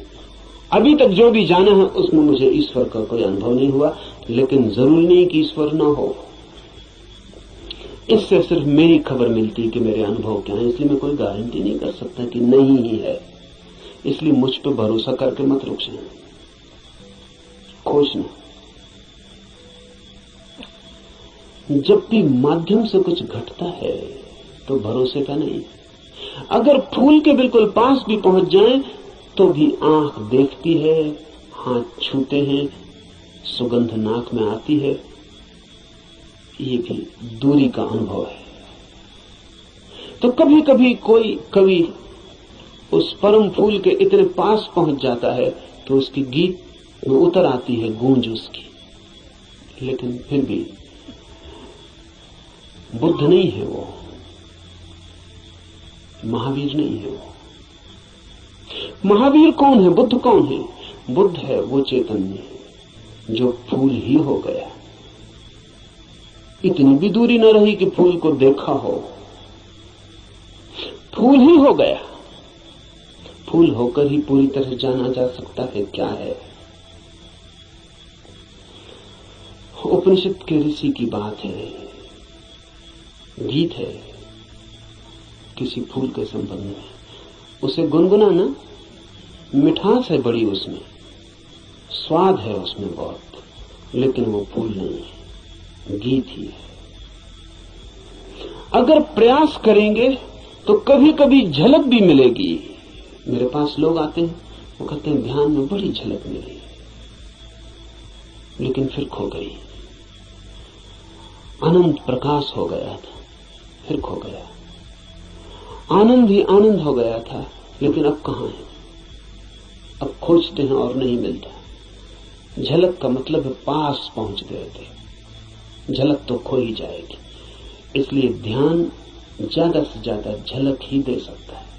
अभी तक जो भी जाना है उसमें मुझे ईश्वर का कोई अनुभव नहीं हुआ, लेकिन जरूरी नहीं कि ईश्वर ना हो। इससे सिर्फ मेरी खबर मिलती है कि मेरे अनुभव क्या है, इसलिए मैं कोई गारंटी नहीं कर सकता कि नहीं ही है। इसलिए मुझ पर भरोसा करके मत रुक जाए, खोजना। जब भी माध्यम से कुछ घटता है तो भरोसे का नहीं। अगर फूल के बिल्कुल पास भी पहुंच जाएं तो भी आंख देखती है, हाथ छूते हैं, सुगंध नाक में आती है, ये भी दूरी का अनुभव है। तो कभी कभी कोई कवि उस परम फूल के इतने पास पहुंच जाता है कि उसकी गीत में उतर आती है गूंज उसकी, लेकिन फिर भी बुद्ध नहीं है वो, महावीर नहीं है वो। महावीर कौन है, बुद्ध कौन है? बुद्ध है वो चैतन्य जो फूल ही हो गया। इतनी भी दूरी न रही कि फूल को देखा हो, फूल ही हो गया। फूल होकर ही पूरी तरह जाना जा सकता है क्या है। उपनिषद के ऋषि की बात है, गीत है किसी फूल के संबंध में, उसे गुनगुनाना, मिठास है बड़ी उसमें, स्वाद है उसमें बहुत, लेकिन वो फूल नहीं है, गीत ही है। अगर प्रयास करेंगे तो कभी कभी झलक भी मिलेगी। मेरे पास लोग आते हैं, वो कहते हैं ध्यान में बड़ी झलक मिली, लेकिन फिर खो गई। अनंत प्रकाश हो गया था, फिर खो गया। आनंद ही आनंद हो गया था, लेकिन अब कहां है? अब खोजते हैं और नहीं मिलता। झलक का मतलब है पास पहुंच गए थे, झलक तो खो ही जाएगी। इसलिए ध्यान ज्यादा से ज्यादा झलक ही दे सकता है।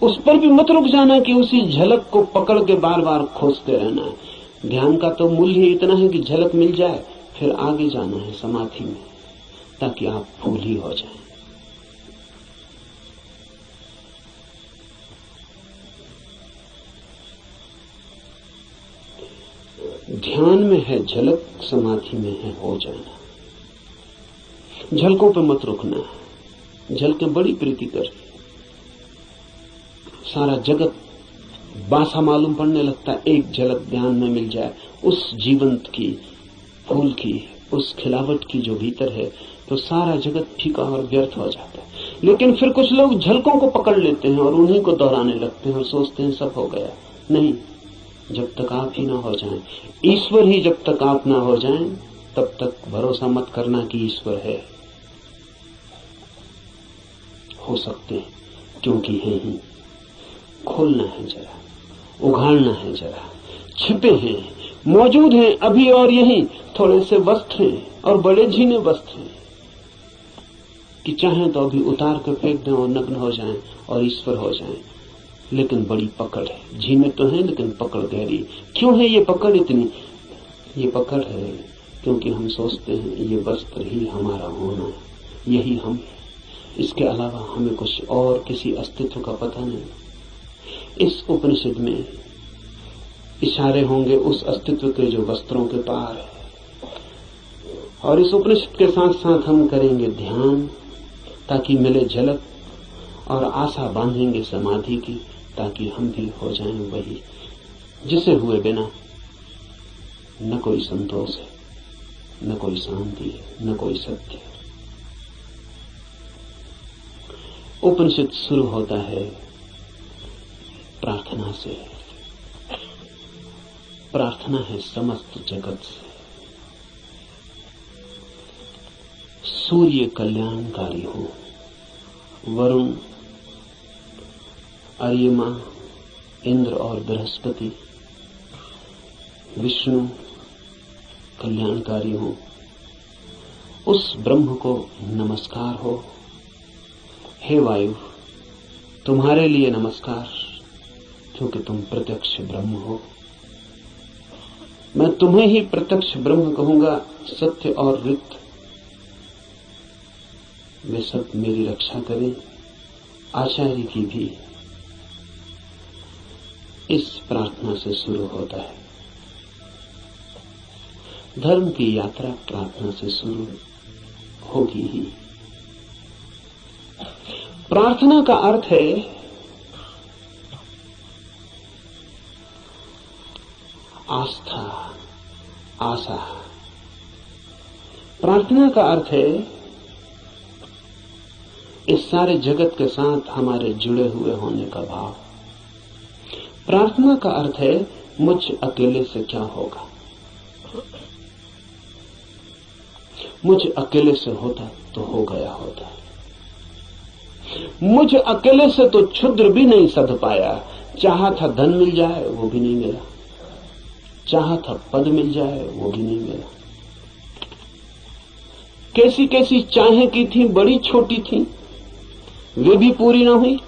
उस पर भी मत रुक जाना कि उसी झलक को पकड़ के बार बार खोजते रहना है। ध्यान का तो मूल्य इतना है कि झलक मिल जाए, फिर आगे जाना है समाधि में, ताकि आप फूल ही हो जाएं। ध्यान में है झलक, समाधि में है हो जाना। झलकों पे मत रुकना। झलकें बड़ी प्रीति कर, सारा जगत बासा मालूम पड़ने लगता है। एक झलक ध्यान में मिल जाए उस जीवंत की, फूल की, उस खिलावट की जो भीतर है, तो सारा जगत फीका और व्यर्थ हो जाता है। लेकिन फिर कुछ लोग झलकों को पकड़ लेते हैं और उन्हीं को दोहराने लगते हैं और सोचते हैं सब हो गया। नहीं, जब तक आप ही ना हो जाएं, ईश्वर ही जब तक आप ना हो जाएं, तब तक भरोसा मत करना कि ईश्वर है। हो सकते हैं, क्योंकि है ही। खोलना है जरा, उघाड़ना है जरा। छिपे हैं, मौजूद हैं अभी और यहीं। थोड़े से वस्त्र हैं और बड़े झीने वस्त्र हैं कि चाहें तो अभी उतार कर फेंक दें और नग्न हो जाएं और ईश्वर हो जाएं। लेकिन बड़ी पकड़ है। झीने तो हैं लेकिन पकड़ गहरी। क्यों है ये पकड़ इतनी? ये पकड़ है क्योंकि हम सोचते हैं ये वस्त्र ही हमारा होना है, यही हम है। इसके अलावा हमें कुछ और किसी अस्तित्व का पता नहीं। इस उपनिषद में इशारे होंगे उस अस्तित्व के जो वस्त्रों के पार है। और इस उपनिषद के साथ साथ हम करेंगे ध्यान ताकि मिले झलक, और आशा बांधेंगे समाधि की ताकि हम भी हो जाएं वही जिसे हुए बिना न कोई संतोष है, न कोई शांति है, न कोई सत्य है। उपनिषद शुरू होता है प्रार्थना से। प्रार्थना है समस्त जगत से। सूर्य कल्याणकारी हो, वरुण, अर्यमा, इंद्र और बृहस्पति, विष्णु कल्याणकारी हो, उस ब्रह्म को नमस्कार हो। हे वायु, तुम्हारे लिए नमस्कार, क्योंकि तुम प्रत्यक्ष ब्रह्म हो। मैं तुम्हें ही प्रत्यक्ष ब्रह्म कहूंगा। सत्य और ऋत वे सब मेरी रक्षा करें, आचार्य की भी। इस प्रार्थना से शुरू होता है। धर्म की यात्रा प्रार्थना से शुरू होगी ही। प्रार्थना का अर्थ है आस्था, आशा। प्रार्थना का अर्थ है इस सारे जगत के साथ हमारे जुड़े हुए होने का भाव। प्रार्थना का अर्थ है मुझ अकेले से क्या होगा। मुझ अकेले से होता तो हो गया होता। मुझ अकेले से तो क्षुद्र भी नहीं सध पाया। चाहा था धन मिल जाए वो भी नहीं मिला, चाहा था पद मिल जाए वो भी नहीं मिला। कैसी कैसी चाहें की थी, बड़ी छोटी थी, वे भी पूरी ना हुई।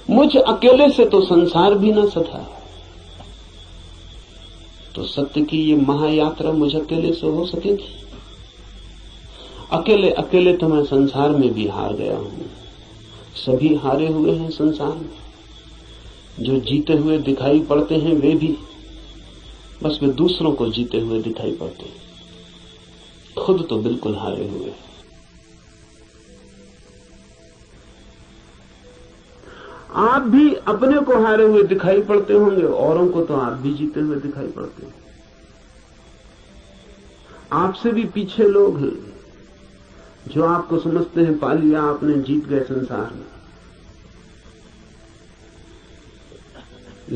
मुझ अकेले से तो संसार भी ना सधा। तो सत्य की ये महायात्रा मुझ अकेले से हो सकेगी? अकेले अकेले तो मैं संसार में भी हार गया हूं। सभी हारे हुए हैं संसार में। जो जीते हुए दिखाई पड़ते हैं वे भी, बस वे दूसरों को जीते हुए दिखाई पड़ते हैं, खुद तो बिल्कुल हारे हुए हैं। आप भी अपने को हारे हुए दिखाई पड़ते होंगे, औरों को तो आप भी जीते हुए दिखाई पड़ते हैं। आपसे भी पीछे लोग हैं जो आपको समझते हैं पा लिया आपने, जीत गए संसार में।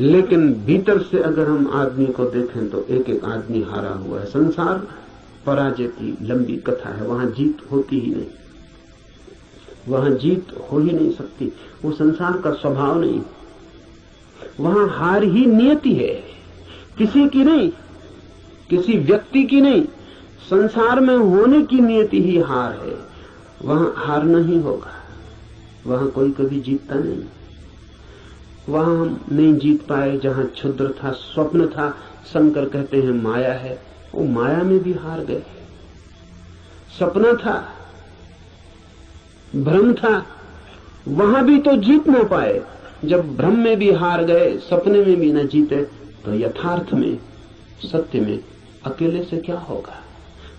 लेकिन भीतर से अगर हम आदमी को देखें तो एक एक आदमी हारा हुआ है। संसार पराजय की लंबी कथा है। वहां जीत होती ही नहीं, वहां जीत हो ही नहीं सकती। वो संसार का स्वभाव नहीं। वहां हार ही नियति है, किसी की नहीं, किसी व्यक्ति की नहीं। संसार में होने की नियति ही हार है। वहां हार नहीं होगा। वहां कोई कभी जीतता नहीं। वहां हम नहीं जीत पाए जहां क्षुद्र था, स्वप्न था। शंकर कहते हैं माया है, वो माया में भी हार गए। सपना था, भ्रम था, वहां भी तो जीत ना पाए। जब भ्रम में भी हार गए, सपने में भी न जीते, तो यथार्थ में, सत्य में अकेले से क्या होगा।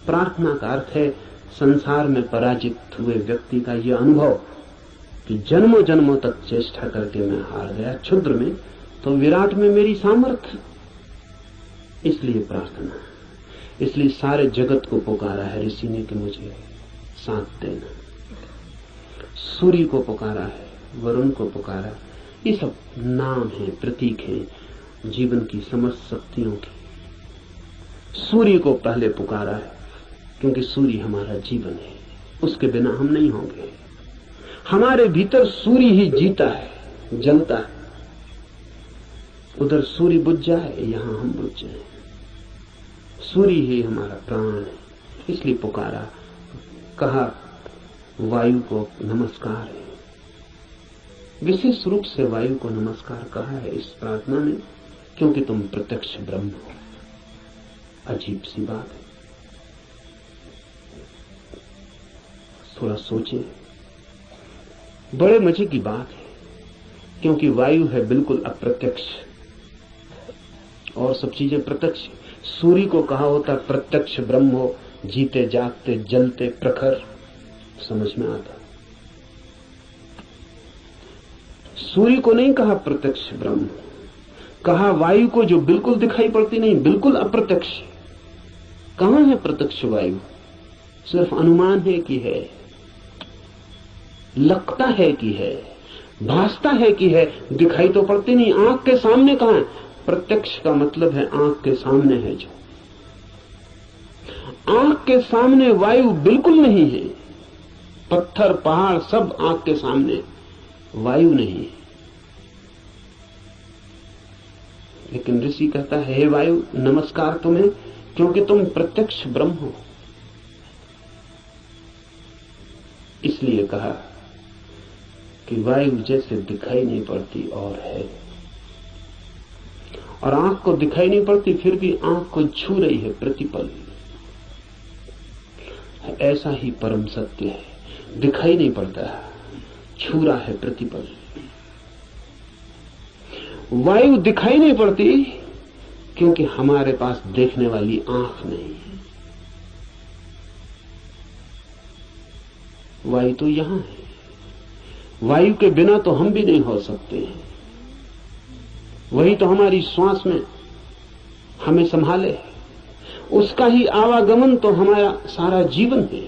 प्रार्थना का अर्थ है संसार में पराजित हुए व्यक्ति का यह अनुभव कि जन्मों जन्मों तक चेष्टा करके मैं हार गया क्षुद्र में, तो विराट में मेरी सामर्थ्य। इसलिए प्रार्थना, इसलिए सारे जगत को पुकारा है ऋषि ने कि मुझे साथ देना। सूर्य को पुकारा है, वरुण को पुकारा। ये सब नाम है, प्रतीक है जीवन की समस्त शक्तियों की। सूर्य को पहले पुकारा है क्योंकि सूर्य हमारा जीवन है, उसके बिना हम नहीं होंगे। हमारे भीतर सूर्य ही जीता है, जलता है। उधर सूर्य बुझ जाए, यहां हम बुझ जाए। सूर्य ही हमारा प्राण है, इसलिए पुकारा। कहा वायु को नमस्कार है, विशेष रूप से वायु को नमस्कार कहा है इस प्रार्थना में, क्योंकि तुम प्रत्यक्ष ब्रह्म हो। अजीब सी बात है, थोड़ा सोचें। बड़े मजे की बात है, क्योंकि वायु है बिल्कुल अप्रत्यक्ष और सब चीजें प्रत्यक्ष। सूर्य को कहा होता प्रत्यक्ष ब्रह्म हो, जीते जागते जलते प्रखर, समझ में आता। सूर्य को नहीं कहा प्रत्यक्ष ब्रह्म, कहा वायु को जो बिल्कुल दिखाई पड़ती नहीं, बिल्कुल अप्रत्यक्ष। कहां है प्रत्यक्ष वायु? सिर्फ अनुमान है कि है, लगता है कि है, भासता है कि है, दिखाई तो पड़ती नहीं। आंख के सामने कहां है? प्रत्यक्ष का मतलब है आंख के सामने है। जो आंख के सामने वायु बिल्कुल नहीं है, पत्थर पहाड़ सब आंख के सामने, वायु नहीं है। लेकिन ऋषि कहता है, हे वायु नमस्कार तुम्हें, क्योंकि तुम प्रत्यक्ष ब्रह्म हो। इसलिए कहा कि वायु जैसे दिखाई नहीं पड़ती और है, और आंख को दिखाई नहीं पड़ती फिर भी आंख को छू रही है प्रतिपल। ऐसा ही परम सत्य है, दिखाई नहीं पड़ता, छू रहा है प्रतिपल। वायु दिखाई नहीं पड़ती क्योंकि हमारे पास देखने वाली आंख नहीं है। वायु तो यहां है, वायु के बिना तो हम भी नहीं हो सकते। वही तो हमारी श्वास में हमें संभाले, उसका ही आवागमन तो हमारा सारा जीवन है,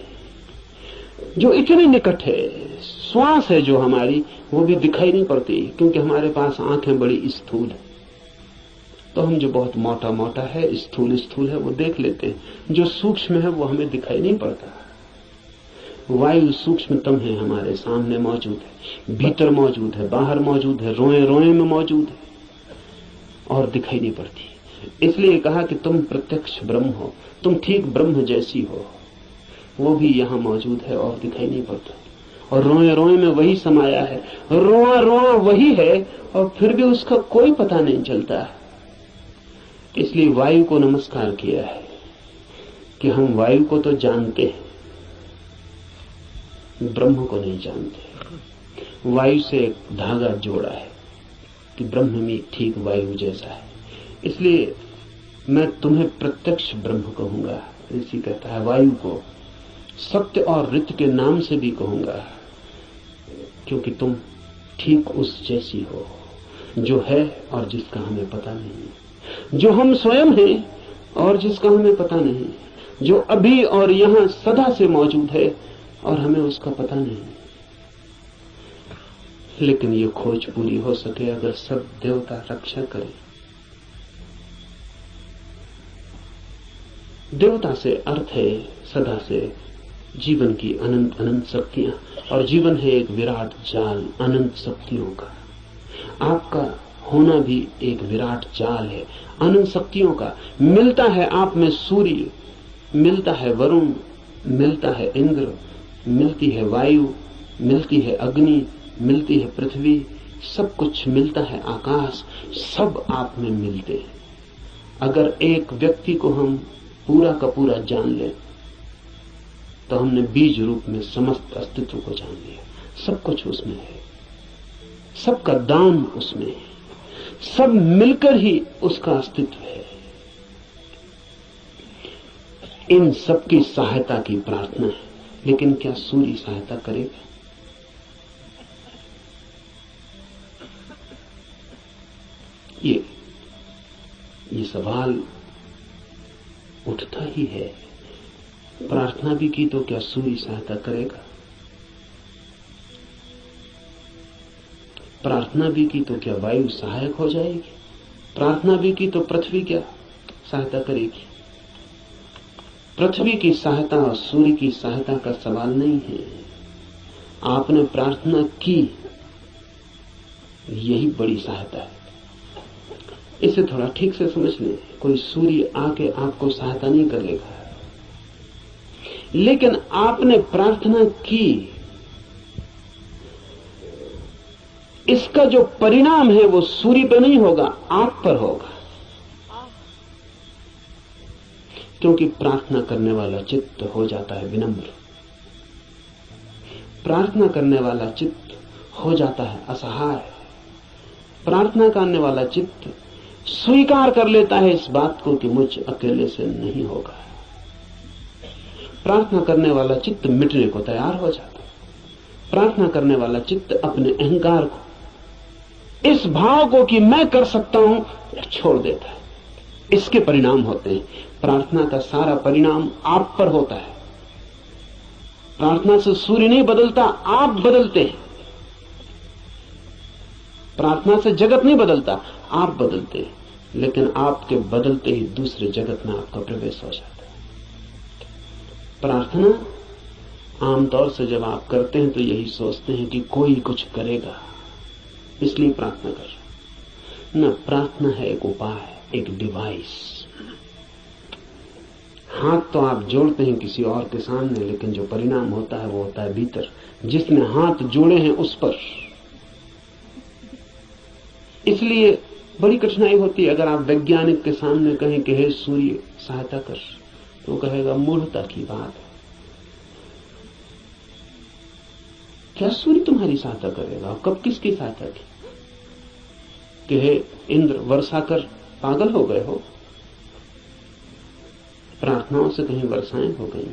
जो इतने निकट है। श्वास है जो हमारी, वो भी दिखाई नहीं पड़ती क्योंकि हमारे पास आंखें बड़ी स्थूल है। तो हम जो बहुत मोटा मोटा है, स्थूल स्थूल है, वो देख लेते हैं। जो सूक्ष्म है वो हमें दिखाई नहीं पड़ता। वायु सूक्ष्मतम है, हमारे सामने मौजूद है, भीतर मौजूद है, बाहर मौजूद है, रोए रोए में मौजूद है और दिखाई नहीं पड़ती। इसलिए कहा कि तुम प्रत्यक्ष ब्रह्म हो, तुम ठीक ब्रह्म जैसी हो। वो भी यहां मौजूद है और दिखाई नहीं पड़ता, और रोए रोए में वही समाया है, रोआ रोआ वही है, और फिर भी उसका कोई पता नहीं चलता। इसलिए वायु को नमस्कार किया है कि हम वायु को तो जानते हैं, ब्रह्म को नहीं जानते। वायु से एक धागा जोड़ा है कि ब्रह्म भी ठीक वायु जैसा है। इसलिए मैं तुम्हें प्रत्यक्ष ब्रह्म कहूंगा। ऋषि कहता है वायु को सत्य और ऋत के नाम से भी कहूंगा, क्योंकि तुम ठीक उस जैसी हो जो है और जिसका हमें पता नहीं, जो हम स्वयं हैं और जिसका हमें पता नहीं, जो अभी और यहां सदा से मौजूद है और हमें उसका पता नहीं। लेकिन ये खोज पूरी हो सके अगर सब देवता रक्षा करें। देवता से अर्थ है सदा से जीवन की अनंत अनंत शक्तियां, और जीवन है एक विराट जाल अनंत शक्तियों का। आपका होना भी एक विराट जाल है अनंत शक्तियों का। मिलता है आप में सूर्य, मिलता है वरुण, मिलता है इंद्र, मिलती है वायु, मिलती है अग्नि, मिलती है पृथ्वी, सब कुछ मिलता है आकाश, सब आप में मिलते हैं। अगर एक व्यक्ति को हम पूरा का पूरा जान ले तो हमने बीज रूप में समस्त अस्तित्व को जान लिया। सब कुछ उसमें है, सबका दान उसमें है, सब मिलकर ही उसका अस्तित्व है। इन सबकी सहायता की प्रार्थना है, लेकिन क्या सूर्य सहायता करेगा? ये सवाल उठता ही है। प्रार्थना भी की तो क्या सूर्य सहायता करेगा? प्रार्थना भी की तो क्या वायु सहायक हो जाएगी? प्रार्थना भी की तो पृथ्वी क्या सहायता करेगी? पृथ्वी की सहायता और सूर्य की सहायता का सवाल नहीं है। आपने प्रार्थना की, यही बड़ी सहायता है। इसे थोड़ा ठीक से समझ लें। कोई सूर्य आके आपको सहायता नहीं करेगा, लेकिन आपने प्रार्थना की, इसका जो परिणाम है वो सूर्य पर नहीं होगा, आप पर होगा। क्योंकि प्रार्थना करने वाला चित्त हो जाता है विनम्र, प्रार्थना करने वाला चित्त हो जाता है असहाय, प्रार्थना करने वाला चित्त स्वीकार कर लेता है इस बात को कि मुझ अकेले से नहीं होगा। प्रार्थना करने वाला चित्त मिटने को तैयार हो जाता है। प्रार्थना करने वाला चित्त अपने अहंकार को, इस भाव को कि मैं कर सकता हूं, छोड़ देता है। इसके परिणाम होते हैं। प्रार्थना का सारा परिणाम आप पर होता है। प्रार्थना से सूर्य नहीं बदलता, आप बदलते हैं। प्रार्थना से जगत नहीं बदलता, आप बदलते हैं। लेकिन आपके बदलते ही दूसरे जगत में आपका प्रवेश हो जाता है। प्रार्थना आमतौर से जब आप करते हैं तो यही सोचते हैं कि कोई कुछ करेगा, इसलिए प्रार्थना कर रहे। न, प्रार्थना है एक उपाय, एक डिवाइस। हाथ तो आप जोड़ते हैं किसी और के सामने, लेकिन जो परिणाम होता है वो होता है भीतर, जिसने हाथ जोड़े हैं उस पर। इसलिए बड़ी कठिनाई होती है अगर आप वैज्ञानिक के सामने कहें कि हे सूर्य सहायता कर, तो कहेगा मूढ़ता की बात है। क्या सूर्य तुम्हारी सहायता करेगा? कब किसकी सहायता की? कि हे इंद्र वर्षा कर, पागल हो गए हो? प्रार्थनाओं से कहीं वर्षाएं हो गई?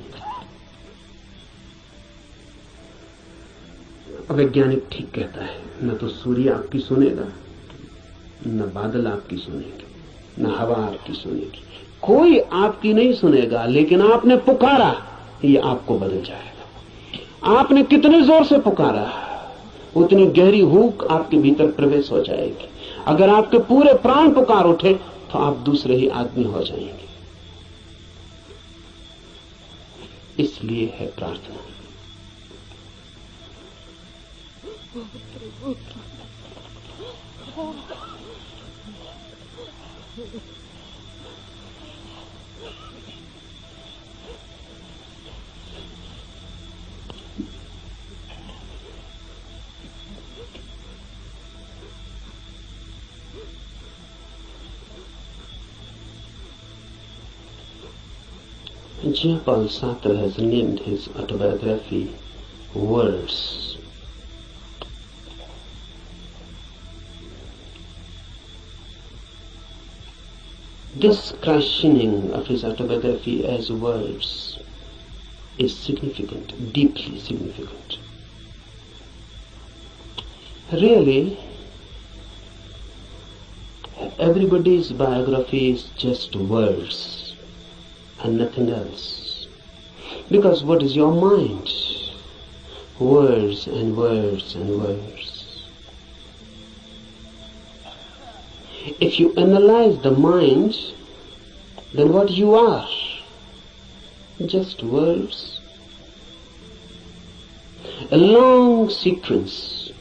वैज्ञानिक ठीक कहता है, न तो सूर्य आपकी सुनेगा, न बादल आपकी सुनेंगे, न हवा आपकी सुनेगी, कोई आपकी नहीं सुनेगा। लेकिन आपने पुकारा, ये आपको बदल जाएगा। आपने कितने जोर से पुकारा, उतनी गहरी हूक आपके भीतर प्रवेश हो जाएगी। अगर आपके पूरे प्राण पुकार उठे तो आप दूसरे ही आदमी हो जाएंगे। इसलिए है प्रार्थना। Jean-Paul Sartre has named his autobiography Words. This christening of his autobiography as Words is significant, deeply significant. Really, everybody's biography is just words and nothing else. Because what is your mind? Words and words and words. If you analyze the mind, then what you are? Just words. A long sequence,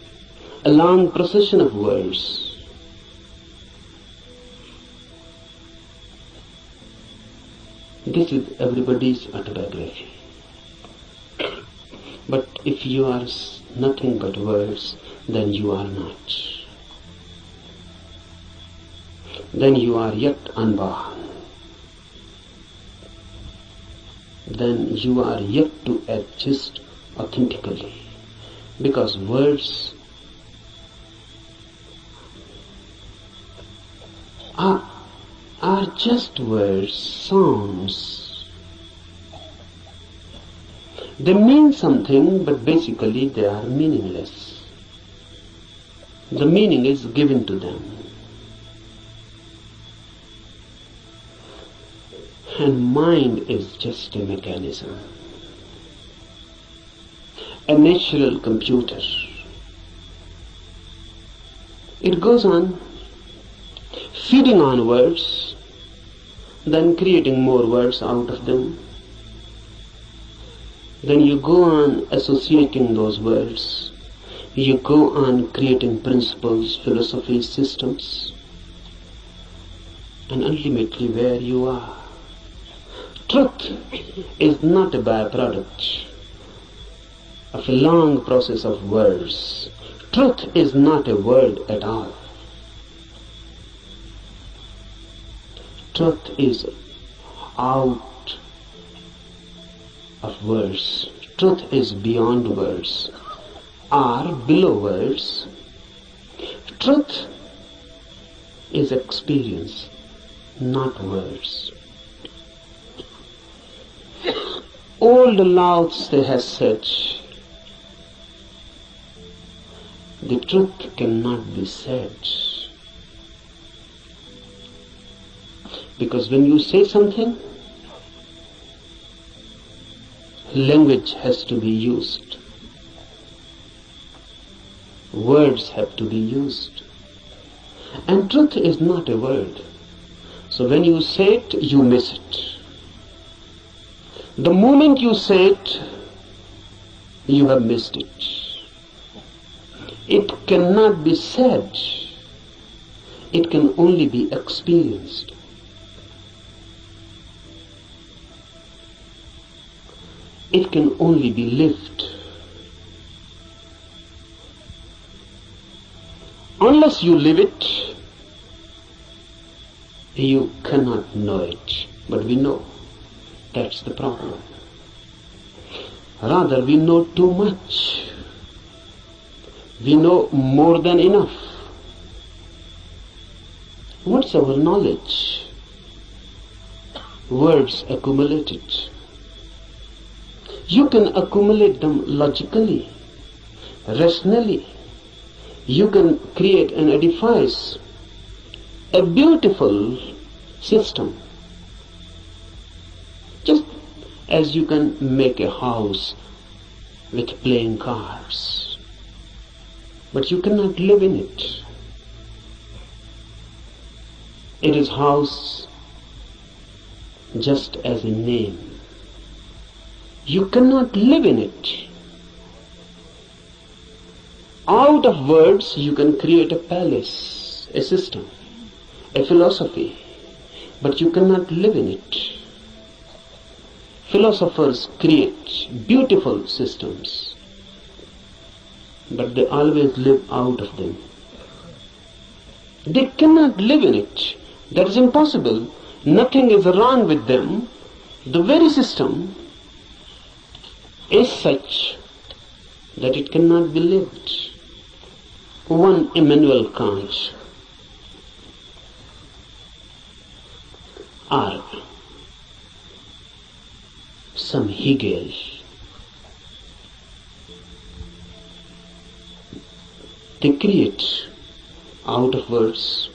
a long procession of words. This is everybody's autobiography. But if you are nothing but words, then you are not. Then you are yet unborn. Then you are yet to exist authentically. Because words are just words, sounds. They mean something, but basically they are meaningless. The meaning is given to them. And mind is just a mechanism, a natural computer. It goes on feeding on words, then creating more words out of them. Then you go on associating those words. You go on creating principles, philosophies, systems. And ultimately where you are. Truth is not a byproduct of a long process of words. Truth is not a word at all. Truth is out of words. Truth is beyond words or below words. Truth is experience, not words. Old Lao Tse has said, the truth cannot be said. Because when you say something, language has to be used. Words have to be used. And truth is not a word. So when you say it, you miss it. The moment you say it, you have missed it. It cannot be said. It can only be experienced. It can only be lived. Unless you live it, you cannot know it. But we know. That's the problem. Rather, we know too much. We know more than enough. What's our knowledge? Words accumulated. You can accumulate them logically, rationally. You can create an edifice, a beautiful system. Just as you can make a house with playing cards. But you cannot live in it. It is house just as a name. You cannot live in it. Out of words you can create a palace, a system, a philosophy, but you cannot live in it. Philosophers create beautiful systems, but they always live out of them. They cannot live in it. That is impossible. Nothing is wrong with them. The very system is such that it cannot be lived. One Immanuel Kant, or some Hegel, they create out of words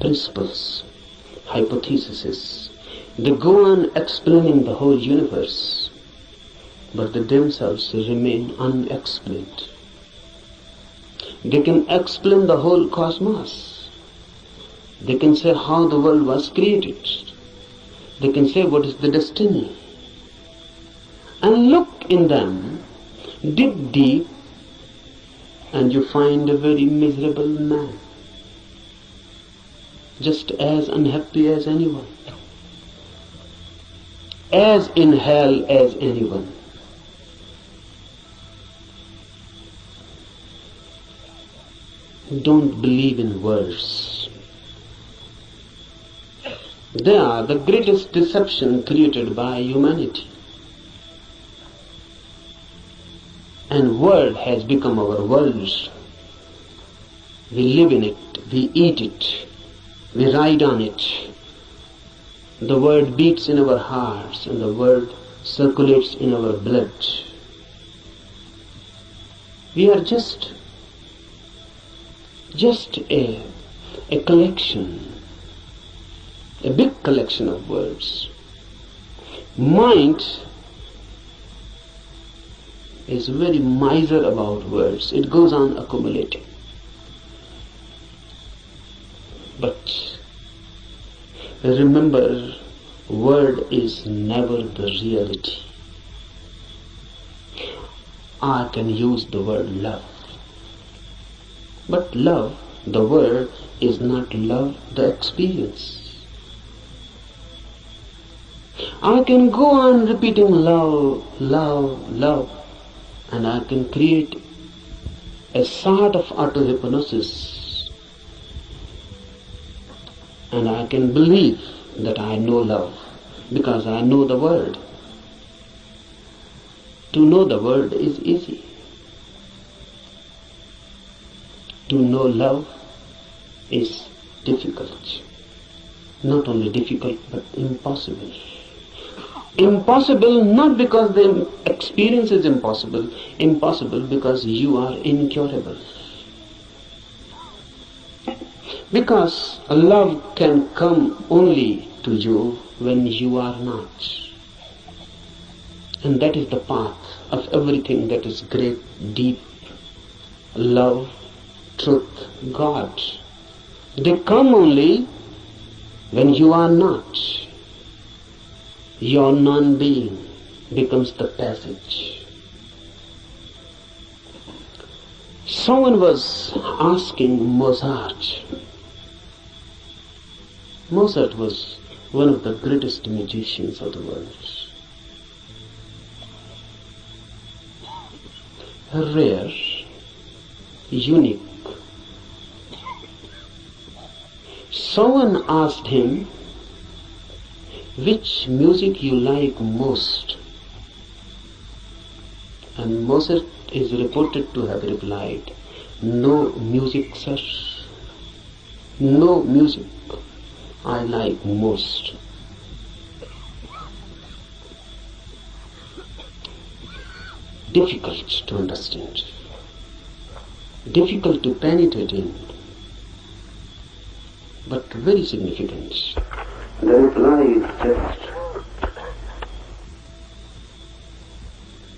principles, hypotheses. They go on explaining the whole universe, but they themselves remain unexplained. They can explain the whole cosmos. They can say how the world was created. They can say what is the destiny. And look in them, dig deep, and you find a very miserable man, just as unhappy as anyone, as in hell as anyone. Don't believe in words. They are the greatest deception created by humanity. And word has become our world. We live in it, we eat it, we ride on it, The word beats in our hearts and the word circulates in our blood. We are just a collection, a big collection of words. Mind is very miser about words. It goes on accumulating. But remember, word is never the reality. I can use the word love. But love, the word, is not love, the experience. I can go on repeating love, love, love, and I can create a sort of auto-hypnosis, and I can believe that I know love because I know the word. To know the word is easy. To know love is difficult. Not only difficult, but impossible. Impossible not because the experience is impossible. Impossible because you are incurable. Because love can come only to you when you are not. And that is the path of everything that is great, deep. Love, truth, God. They come only when you are not. Your non-being becomes the passage. Someone was asking Mozart. Mozart was one of the greatest musicians of the world. Rare, unique. Someone asked him, which music you like most? And Mozart is reported to have replied, no music, sir. No music I like most. Difficult to understand, difficult to penetrate in, but very significant. The reply is just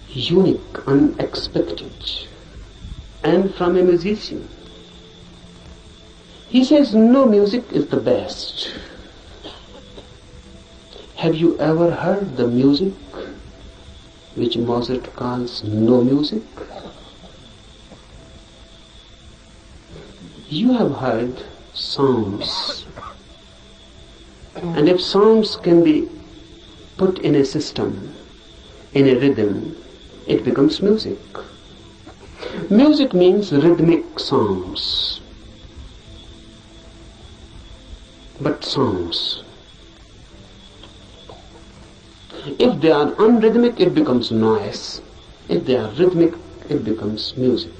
unique, unexpected, and from a musician. He says no music is the best. Have you ever heard the music which Mozart calls no music? You have heard sounds, and if sounds can be put in a system, in a rhythm, it becomes music. Music means rhythmic sounds, but sounds. If they are unrhythmic, it becomes noise. If they are rhythmic, it becomes music.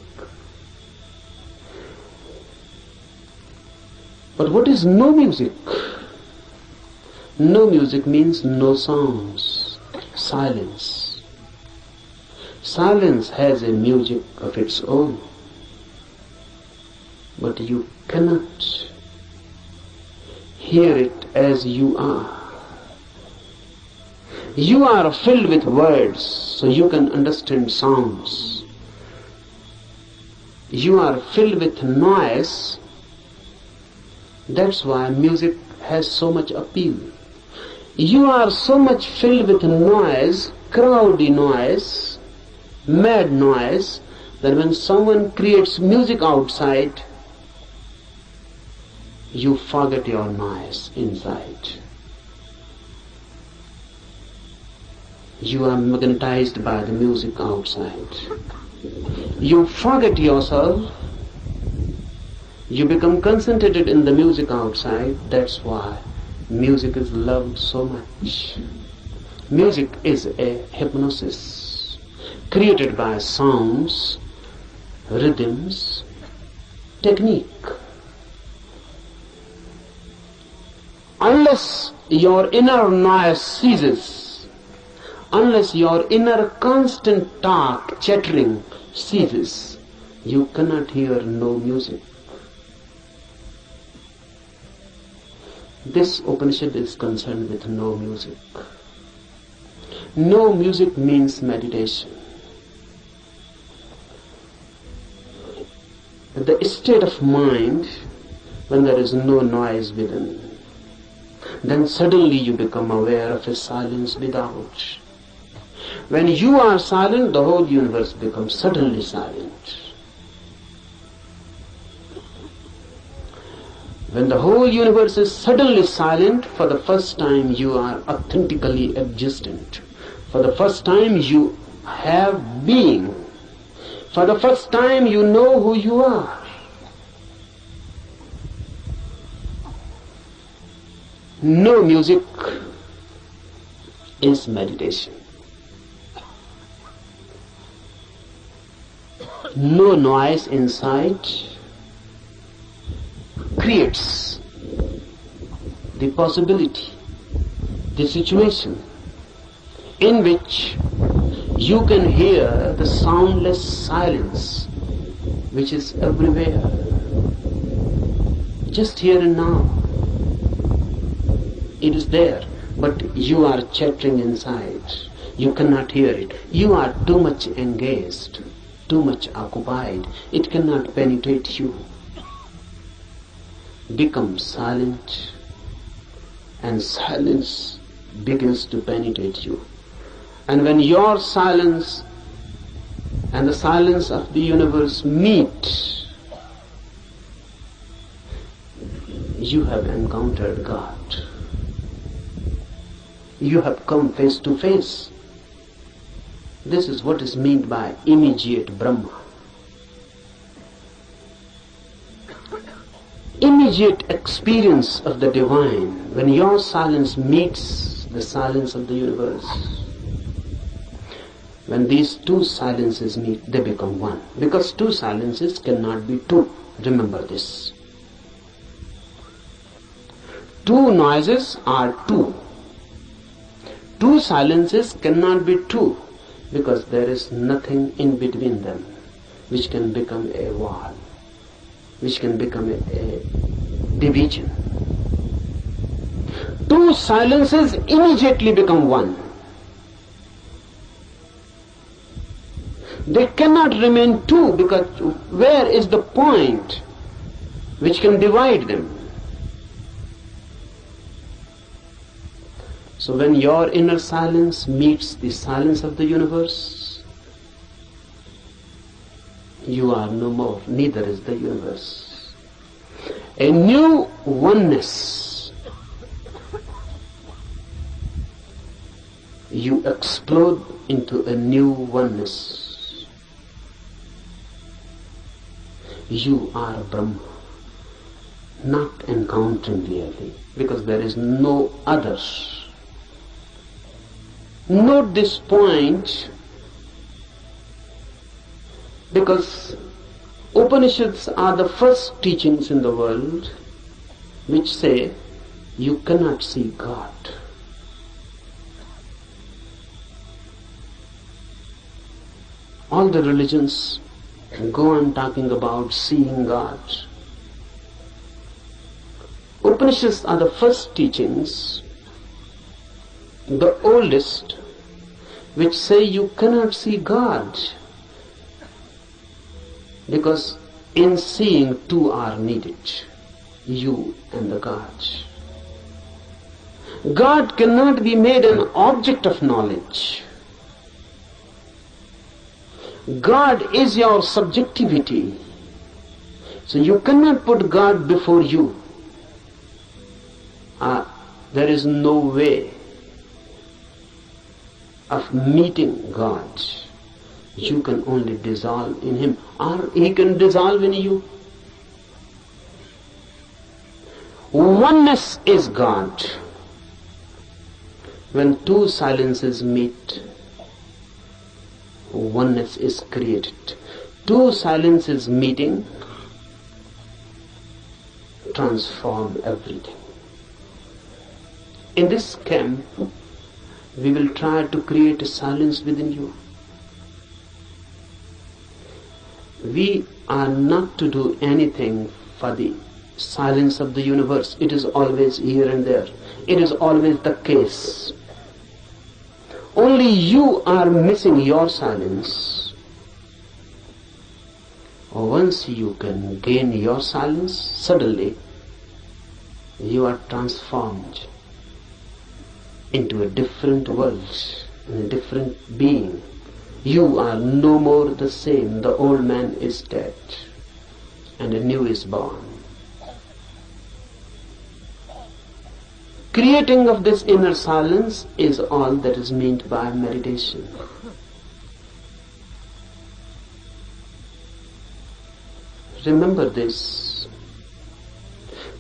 But what is no music? No music means no sounds, silence. Silence has a music of its own, but you cannot hear it as you are. You are filled with words, so you can understand sounds. You are filled with noise, that's why music has so much appeal. You are so much filled with noise, crowdy noise, mad noise, that when someone creates music outside, you forget your noise inside. You are magnetized by the music outside. You forget yourself. You become concentrated in the music outside. That's why music is loved so much. Music is a hypnosis created by sounds, rhythms, technique. Unless your inner noise ceases, unless your inner constant talk, chattering ceases, you cannot hear no music. This Upanishad is concerned with no music. No music means meditation. The state of mind when there is no noise within, then suddenly you become aware of a silence without. When you are silent, the whole universe becomes suddenly silent. When the whole universe is suddenly silent, for the first time you are authentically existent. For the first time you have being. For the first time you know who you are. No music is meditation. No noise inside creates the possibility, the situation in which you can hear the soundless silence which is everywhere, just here and now. It is there, but you are chattering inside. You cannot hear it. You are too much engaged, too much occupied. It cannot penetrate you. Become silent, and silence begins to penetrate you. And when your silence and the silence of the universe meet, you have encountered God. You have come face to face. This is what is meant by immediate Brahma. Immediate experience of the divine, when your silence meets the silence of the universe. When these two silences meet, they become one. Because two silences cannot be two. Remember this. Two noises are two. Two silences cannot be two, because there is nothing in between them which can become a wall, which can become a division. Two silences immediately become one. They cannot remain two, because where is the point which can divide them? So when your inner silence meets the silence of the universe, you are no more, neither is the universe. A new oneness. You explode into a new oneness. You are Brahma, not encountering really, because there is no other. Note this point, because Upanishads are the first teachings in the world which say you cannot see God. All the religions go on talking about seeing God. Upanishads are the first teachings, the oldest, which say you cannot see God, because in seeing two are needed, you and the God. God cannot be made an object of knowledge. God is your subjectivity. So you cannot put God before you. There is no way of meeting God. You can only dissolve in Him, or He can dissolve in you. Oneness is God. When two silences meet, oneness is created. Two silences meeting transform everything. In this camp, we will try to create a silence within you. We are not to do anything for the silence of the universe. It is always here and there. It is always the case. Only you are missing your silence. Once you can gain your silence, suddenly you are transformed into a different world, in a different being. You are no more the same. The old man is dead and a new is born. Creating of this inner silence is all that is meant by meditation. Remember this.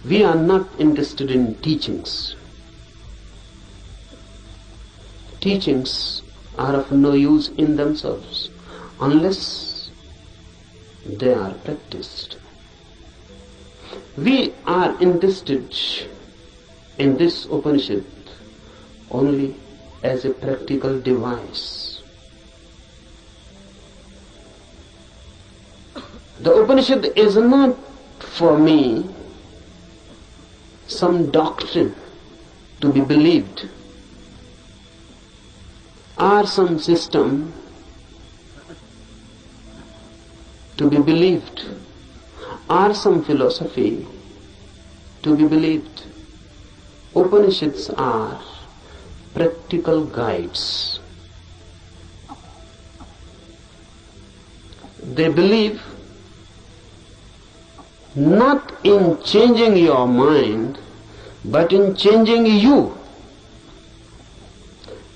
We are not interested in teachings. Teachings are of no use in themselves unless they are practiced. We are interested in this Upanishad only as a practical device. The Upanishad is not for me some doctrine to be believed, or some system to be believed, or some philosophy to be believed. Upanishads are practical guides. They believe not in changing your mind, but in changing you.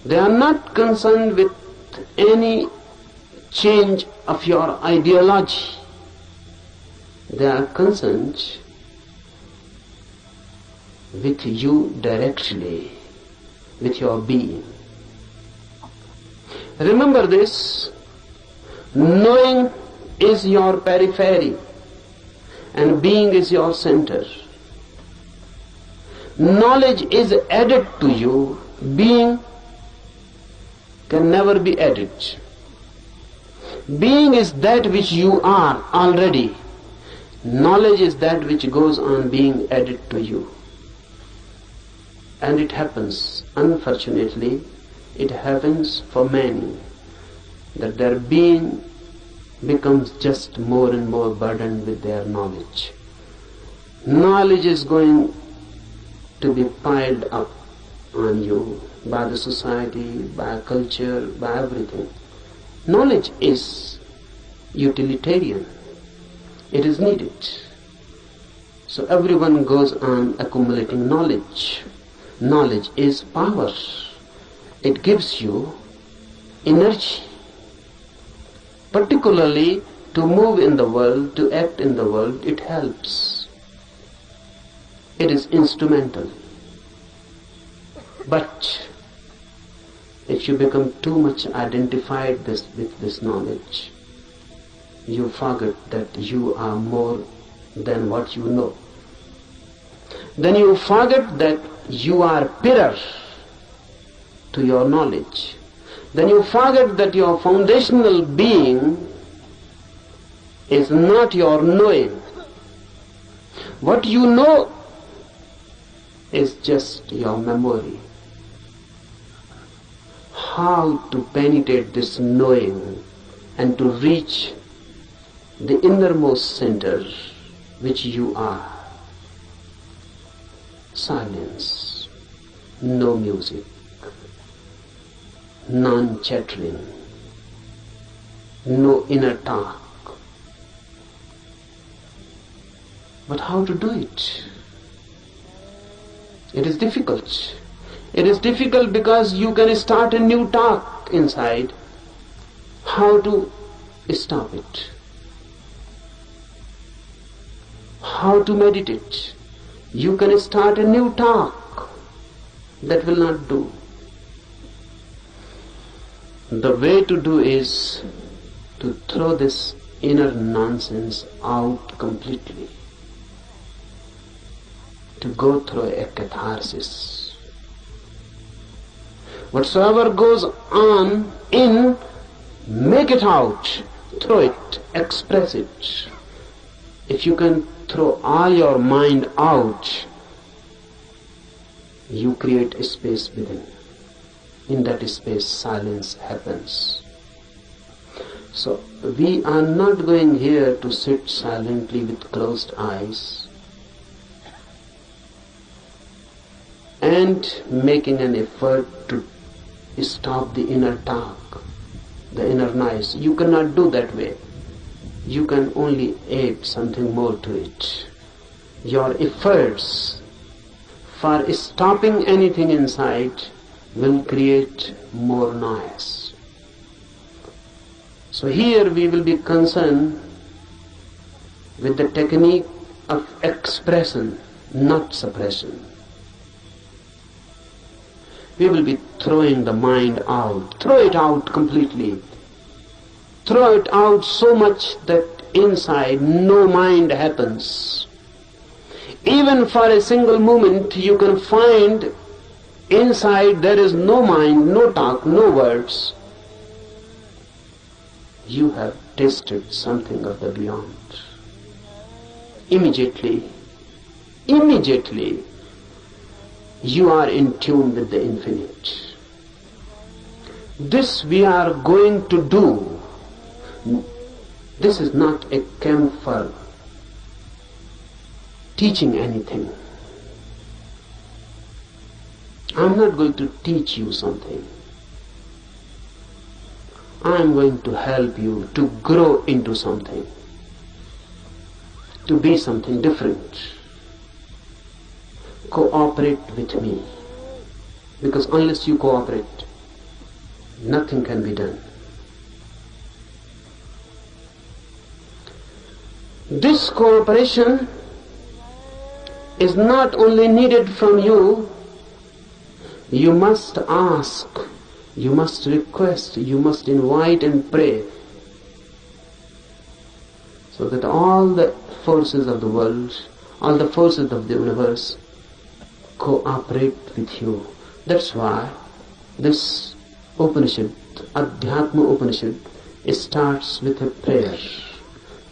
They are not concerned with any change of your ideology. They are concerned with you directly, with your being. Remember this, knowing is your periphery and being is your center. Knowledge is added to you, being can never be added. Being is that which you are already. Knowledge is that which goes on being added to you. And it happens, unfortunately, it happens for many, that their being becomes just more and more burdened with their knowledge. Knowledge is going to be piled up on you by the society, by culture, by everything. Knowledge is utilitarian. It is needed. So everyone goes on accumulating knowledge. Knowledge is power. It gives you energy, particularly to move in the world, to act in the world. It helps. It is instrumental. But if you become too much identified with this knowledge, you forget that you are more than what you know. Then you forget that you are pillar to your knowledge. Then you forget that your foundational being is not your knowing. What you know is just your memory. How to penetrate this knowing and to reach the innermost center which you are. Silence, no music, non-chattering, no inner talk. But how to do it? It is difficult. It is difficult because you can start a new talk inside. How to stop it? How to meditate? You can start a new talk. That will not do. The way to do is to throw this inner nonsense out completely. To go through a catharsis. Whatsoever goes on in, make it out, throw it, express it. If you can throw all your mind out, you create a space within. In that space, silence happens. So, we are not going here to sit silently with closed eyes and making an effort to stop the inner talk, the inner noise. You cannot do that way. You can only add something more to it. Your efforts for stopping anything inside will create more noise. So here we will be concerned with the technique of expression, not suppression. We will be throwing the mind out. Throw it out completely. Throw it out so much that inside no mind happens. Even for a single moment you can find inside there is no mind, no talk, no words. You have tasted something of the beyond. Immediately, you are in tune with the infinite. This we are going to do. This is not a camp for teaching anything. I am not going to teach you something. I am going to help you to grow into something, to be something different. Cooperate with me, because unless you cooperate, nothing can be done. This cooperation is not only needed from you, you must ask, you must request, you must invite and pray, so that all the forces of the world, all the forces of the universe cooperate with you. That's why this Upanishad, Adhyatma Upanishad, starts with a prayer.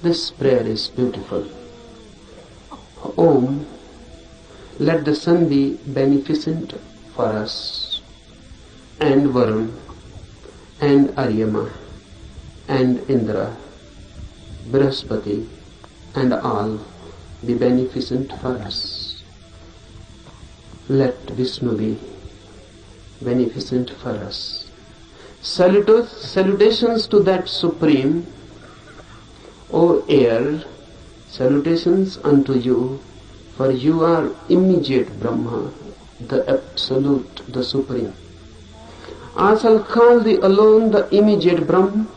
This prayer is beautiful. Om, let the sun be beneficent for us, and Varun, and Aryama, and Indra, Brihaspati, and all be beneficent for us. Let Vishnu be beneficent for us. Salutations to that Supreme, O air, salutations unto you, for you are immediate Brahma, the Absolute, the Supreme. I shall call thee alone the immediate Brahma.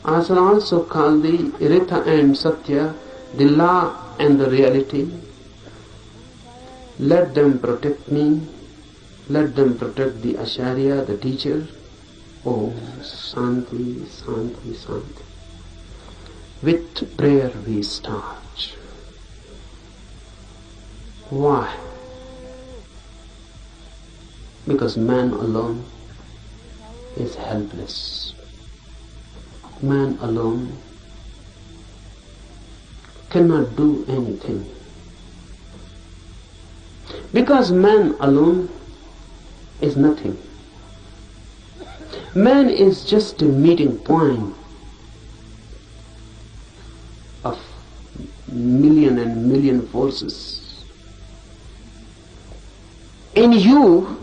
I shall also call thee Ritha and Satya, the law and the reality. Let them protect me. Let them protect the Acharya, the teacher. Om Shanti, Shanti, Shanti. With prayer we start. Why? Because man alone is helpless. Man alone cannot do anything. Because man alone is nothing. Man is just a meeting point of million and million forces. In you,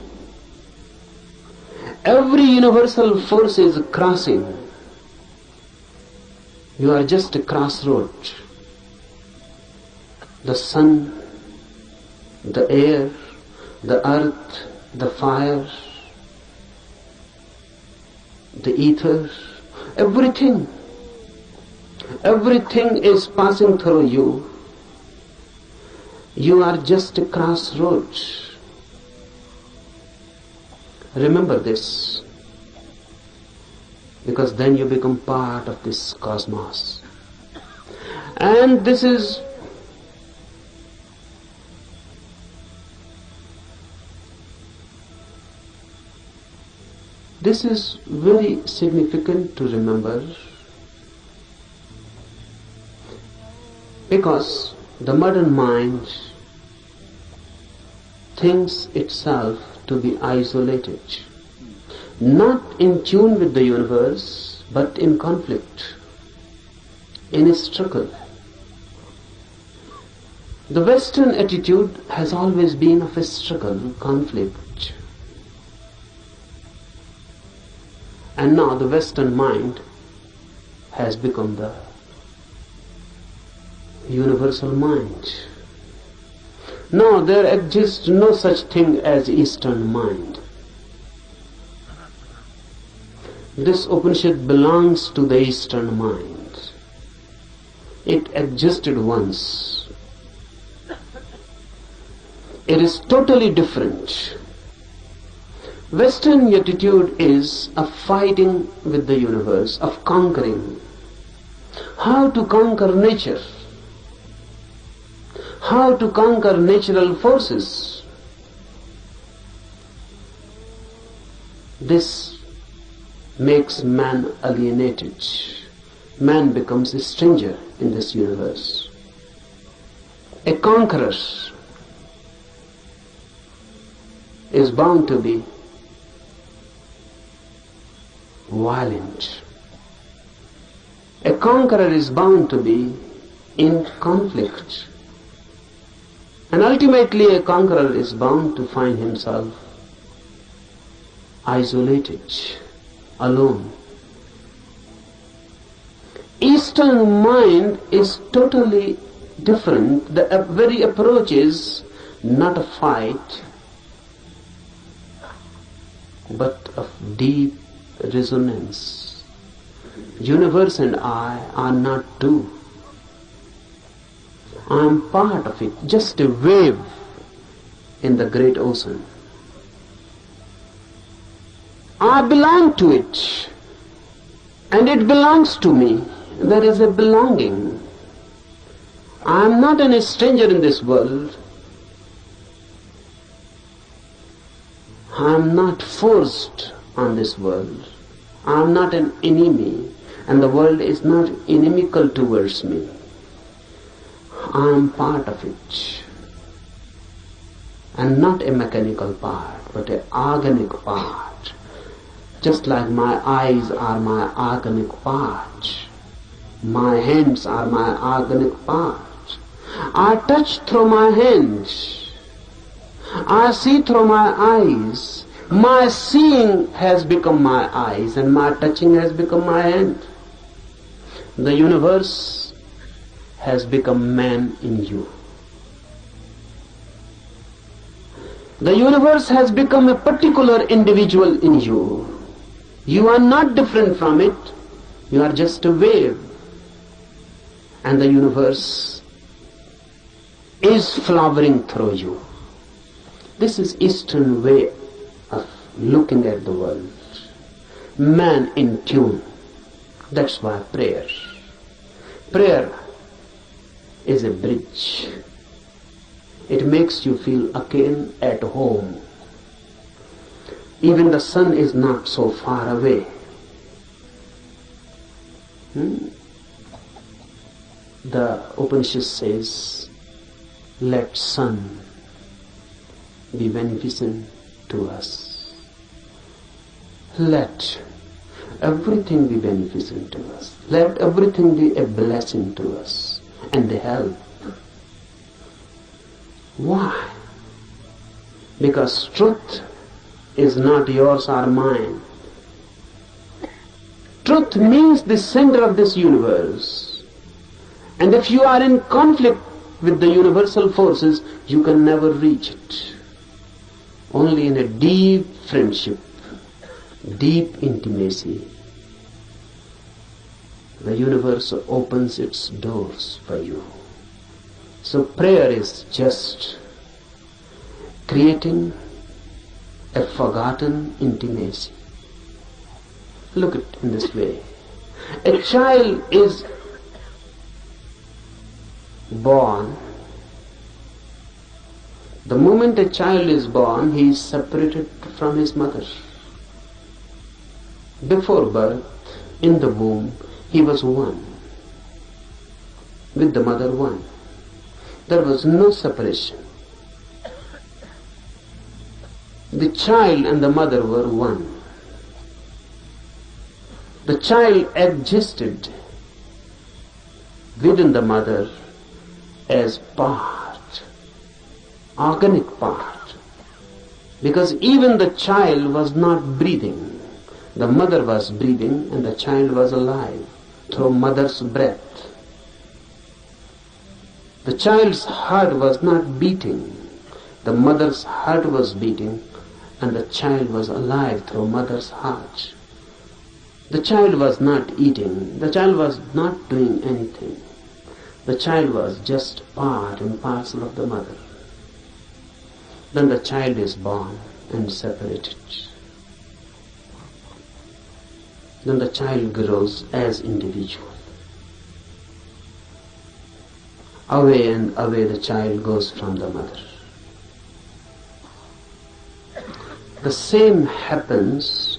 every universal force is crossing. You are just a crossroad. The sun, the air, the earth, the fire, the ether, everything is passing through you. You are just a crossroads. Remember this, because then you become part of this cosmos. And this is This is very significant to remember, because the modern mind thinks itself to be isolated, not in tune with the universe, but in conflict, in a struggle. The Western attitude has always been of a struggle, conflict. And now the Western mind has become the universal mind. Now there exists no such thing as Eastern mind. This Upanishad belongs to the Eastern mind. It existed once. It is totally different. Western attitude is of fighting with the universe, of conquering. How to conquer nature? How to conquer natural forces? This makes man alienated. Man becomes a stranger in this universe. A conqueror is bound to be violent. A conqueror is bound to be in conflict. And ultimately a conqueror is bound to find himself isolated, alone. Eastern mind is totally different. The very approach is not a fight, but of deep resonance. Universe and I are not two. I am part of it, just a wave in the great ocean. I belong to it, and it belongs to me. There is a belonging. I am not a stranger in this world. I am not forced on this world. I am not an enemy, and the world is not inimical towards me. I am part of it, and not a mechanical part, but an organic part. Just like my eyes are my organic part, my hands are my organic part. I touch through my hands, I see through my eyes. My seeing has become my eyes, and my touching has become my hand. The universe has become man in you. The universe has become a particular individual in you. You are not different from it. You are just a wave. And the universe is flowering through you. This is Eastern way of looking at the world. Man in tune. That's why prayer. Prayer is a bridge. It makes you feel again at home. Even the sun is not so far away. The Upanishad says, let sun be beneficent to us. Let everything be beneficent to us. Let everything be a blessing to us and a help. Why? Because truth is not yours or mine. Truth means the center of this universe. And if you are in conflict with the universal forces, you can never reach it. Only in a deep friendship, deep intimacy, the universe opens its doors for you. So prayer is just creating a forgotten intimacy. Look at it in this way. A child is born. The moment a child is born, he is separated from his mother. Before birth, in the womb, he was one. With the mother one. There was no separation. The child and the mother were one. The child existed within the mother as part, organic part. Because even the child was not breathing. The mother was breathing and the child was alive through mother's breath. The child's heart was not beating. The mother's heart was beating and the child was alive through mother's heart. The child was not eating. The child was not doing anything. The child was just part and parcel of the mother. Then the child is born and separated. Then the child grows as individual. Away and away the child goes from the mother. The same happens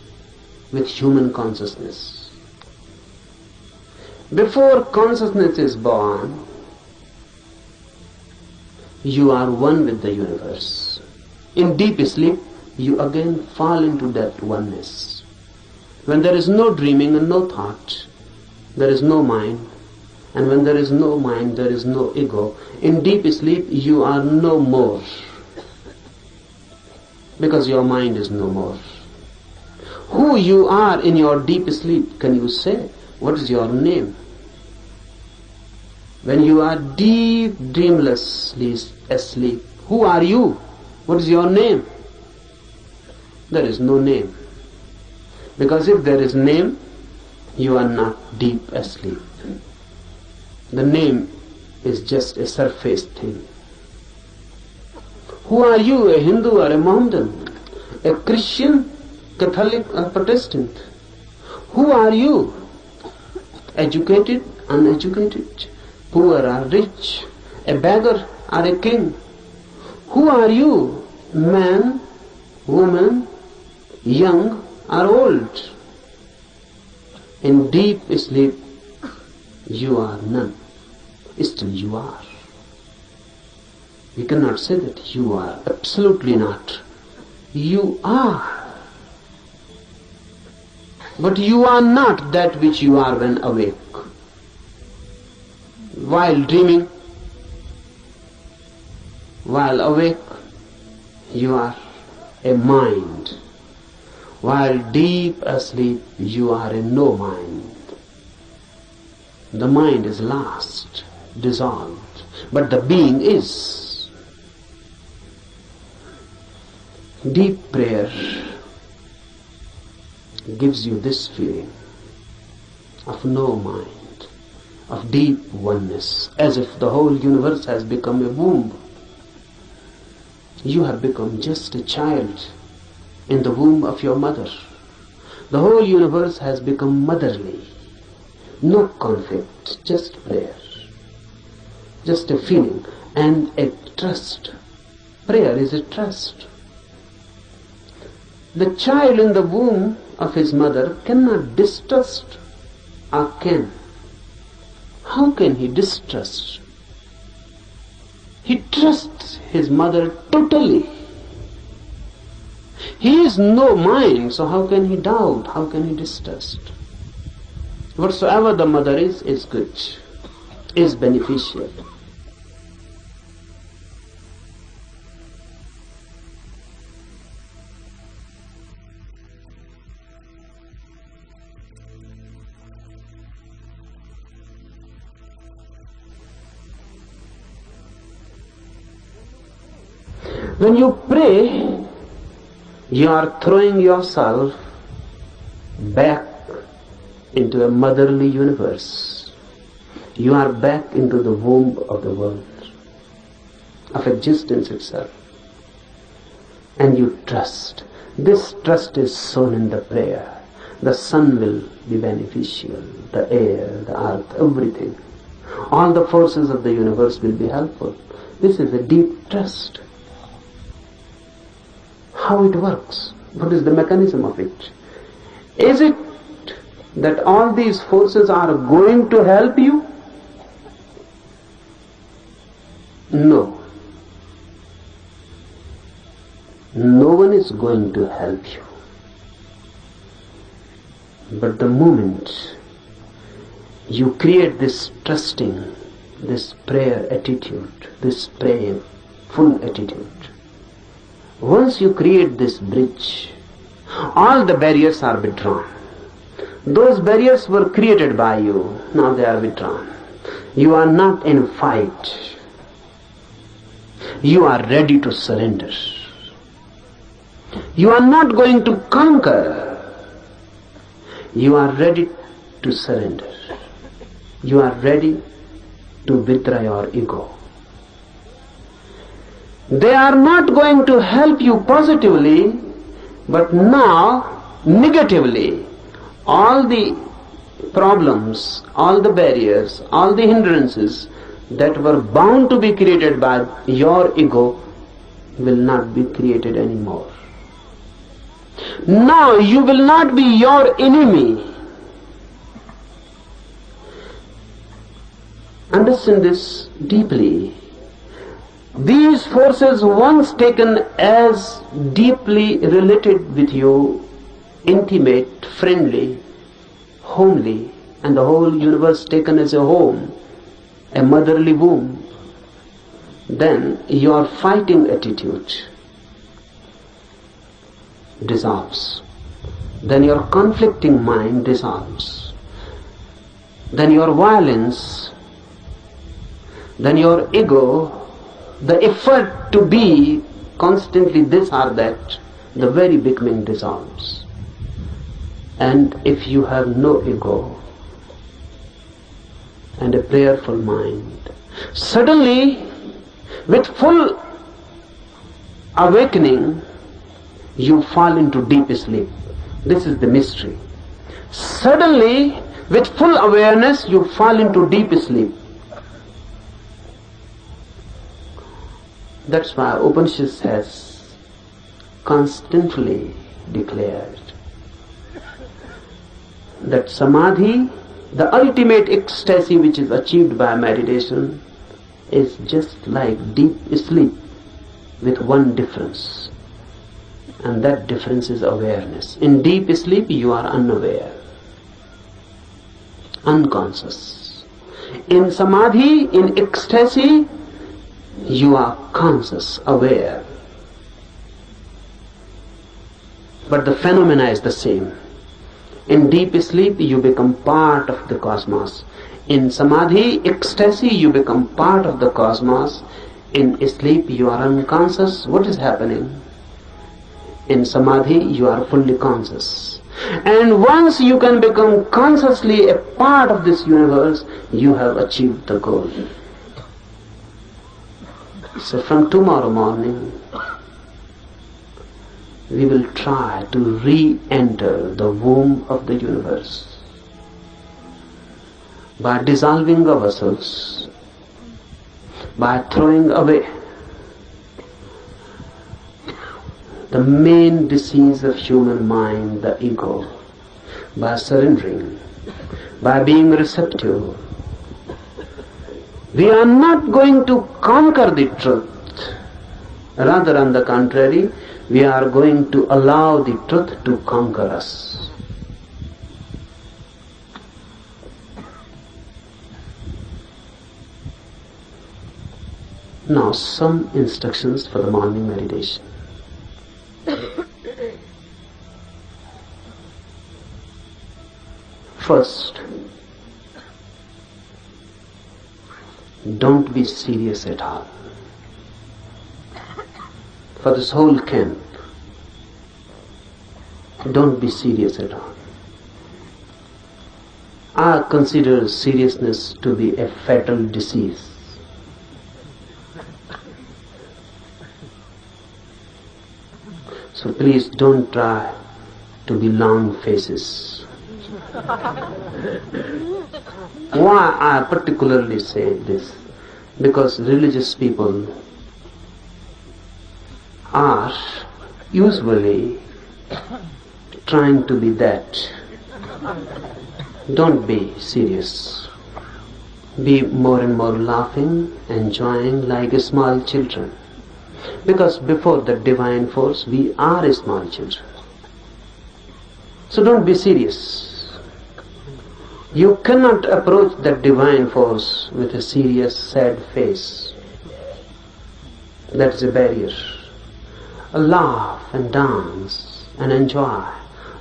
with human consciousness. Before consciousness is born, you are one with the universe. In deep sleep, you again fall into that oneness. When there is no dreaming and no thought, there is no mind. And when there is no mind, there is no ego. In deep sleep, you are no more. Because your mind is no more. Who you are in your deep sleep, can you say? What is your name? When you are deep, dreamlessly asleep, who are you? What is your name? There is no name. Because if there is name, you are not deep asleep. The name is just a surface thing. Who are you, a Hindu or a Mohammedan? A Christian, Catholic or Protestant? Who are you? Educated, uneducated, poor or rich, a beggar or a king? Who are you? Man, woman, young or old? In deep sleep, you are none. Still you are. We cannot say that you are. Absolutely not. You are. But you are not that which you are when awake. While dreaming, while awake, you are a mind. While deep asleep, you are a no mind. The mind is lost, dissolved, but the being is. Deep prayer gives you this feeling of no mind, of deep oneness, as if the whole universe has become a womb. You have become just a child in the womb of your mother. The whole universe has become motherly. No conflict, just prayer. Just a feeling and a trust. Prayer is a trust. The child in the womb of his mother cannot distrust, or can. How can he distrust? He trusts his mother totally. He is no mind, so how can he doubt? How can he distrust? Whatsoever the mother is good, is beneficial. When you pray, you are throwing yourself back into a motherly universe. You are back into the womb of the world, of existence itself. And you trust. This trust is sown in the prayer. The sun will be beneficial, the air, the earth, everything. All the forces of the universe will be helpful. This is a deep trust. How it works? What is the mechanism of it? Is it that all these forces are going to help you? No. No one is going to help you. But the moment you create this trusting, this prayer attitude, this prayerful attitude, once you create this bridge, all the barriers are withdrawn. Those barriers were created by you, now they are withdrawn. You are not in a fight. You are ready to surrender. You are not going to conquer. You are ready to surrender. You are ready to withdraw your ego. They are not going to help you positively, but now negatively. All the problems, all the barriers, all the hindrances that were bound to be created by your ego will not be created anymore. Now you will not be your enemy. Understand this deeply. These forces, once taken as deeply related with you, intimate, friendly, homely, and the whole universe taken as a home, a motherly womb, then your fighting attitude dissolves. Then your conflicting mind dissolves. Then your violence, then your ego, the effort to be constantly this or that, the very beginning dissolves. And if you have no ego and a prayerful mind, suddenly, with full awakening, you fall into deep sleep. This is the mystery. Suddenly, with full awareness, you fall into deep sleep. That's why Upanishad has constantly declared that samadhi, the ultimate ecstasy which is achieved by meditation, is just like deep sleep with one difference. And that difference is awareness. In deep sleep you are unaware, unconscious. In samadhi, in ecstasy, you are conscious, aware. But the phenomena is the same. In deep sleep you become part of the cosmos. In samadhi, ecstasy, you become part of the cosmos. In sleep you are unconscious. What is happening? In samadhi you are fully conscious. And once you can become consciously a part of this universe, you have achieved the goal. So from tomorrow morning, we will try to re-enter the womb of the universe by dissolving ourselves, by throwing away the main disease of human mind, the ego, by surrendering, by being receptive. We are not going to conquer the truth. Rather, on the contrary, we are going to allow the truth to conquer us. Now, some instructions for the morning meditation. First, don't be serious at all. For this whole camp, don't be serious at all. I consider seriousness to be a fatal disease. So please don't try to be long faces. Why I particularly say this? Because religious people are usually trying to be that. Don't be serious. Be more and more laughing, enjoying like small children. Because before the divine force, we are small children. So don't be serious. You cannot approach the divine force with a serious, sad face. That's a barrier. Laugh and dance and enjoy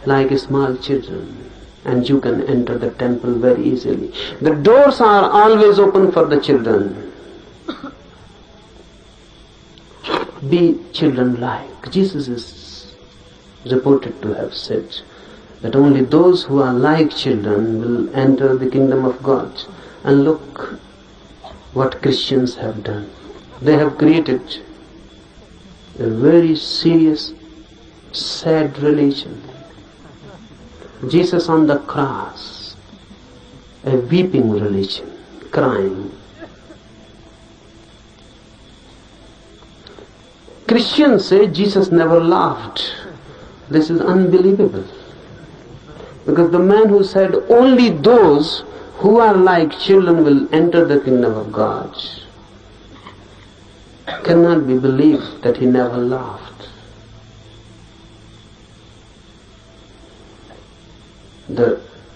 like small children, and you can enter the temple very easily. The doors are always open for the children. Be children-like. Jesus is reported to have said that only those who are like children will enter the kingdom of God. And look what Christians have done. They have created a very serious, sad religion. Jesus on the cross, a weeping religion, crying. Christians say Jesus never laughed. This is unbelievable. Because the man who said only those who are like children will enter the kingdom of God cannot be believed that he never laughed.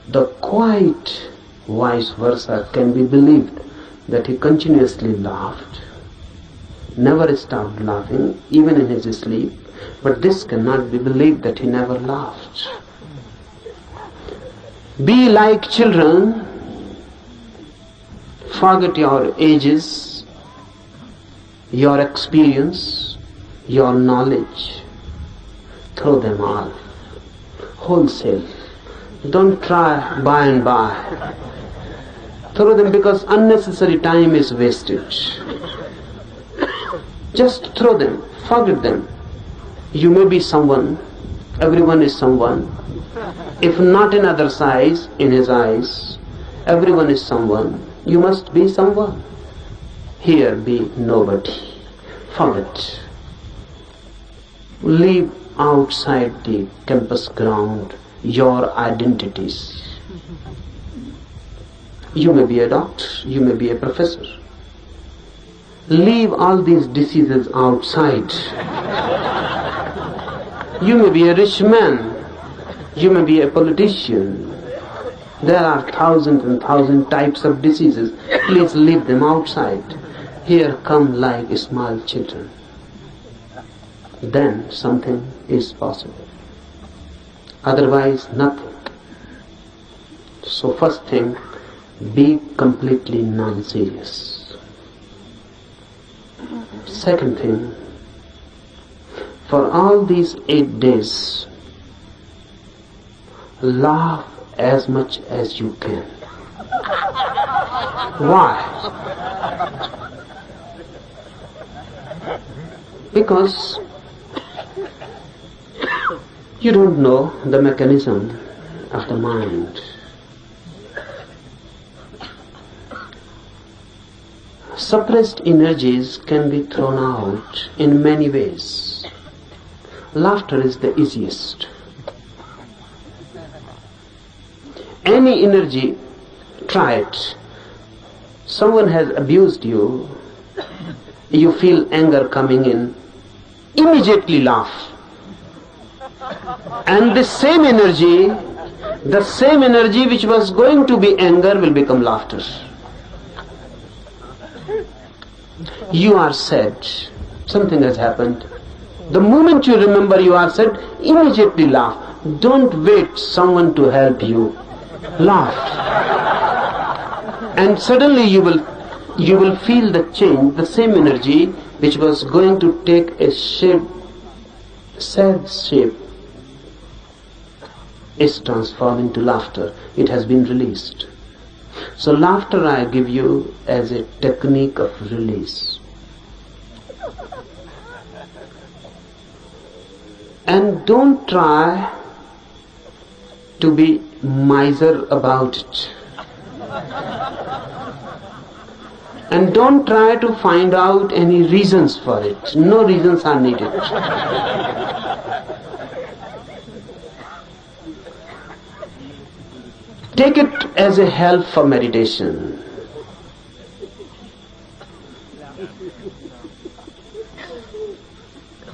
The quite vice versa can be believed, that he continuously laughed, never stopped laughing, even in his sleep. But this cannot be believed that he never laughed. Be like children, forget your ages, your experience, your knowledge, throw them all, wholesale. Don't try by and by. Throw them, because unnecessary time is wasted. Just throw them, forget them. You may be someone, everyone is someone. If not in others' eyes, in his eyes, everyone is someone. You must be someone. Here be nobody. Forget. Leave outside the campus ground your identities. You may be a doctor, you may be a professor. Leave all these diseases outside. You may be a rich man, you may be a politician. There are thousands and thousands types of diseases. Please leave them outside. Here come like small children. Then something is possible. Otherwise, nothing. So first thing, be completely non-serious. Second thing, for all these 8 days, laugh as much as you can. Why? Because you don't know the mechanism of the mind. Suppressed energies can be thrown out in many ways. Laughter is the easiest. Any energy, try it. Someone has abused you, you feel anger coming in, immediately laugh. And the same energy which was going to be anger will become laughter. You are sad, something has happened. The moment you remember you are sad, immediately laugh. Don't wait someone to help you. Laugh. And suddenly you will feel the change. The same energy which was going to take a shape, sad shape, is transformed into laughter. It has been released. So laughter I give you as a technique of release. And don't try to be miser about it. And don't try to find out any reasons for it. No reasons are needed. Take it as a help for meditation.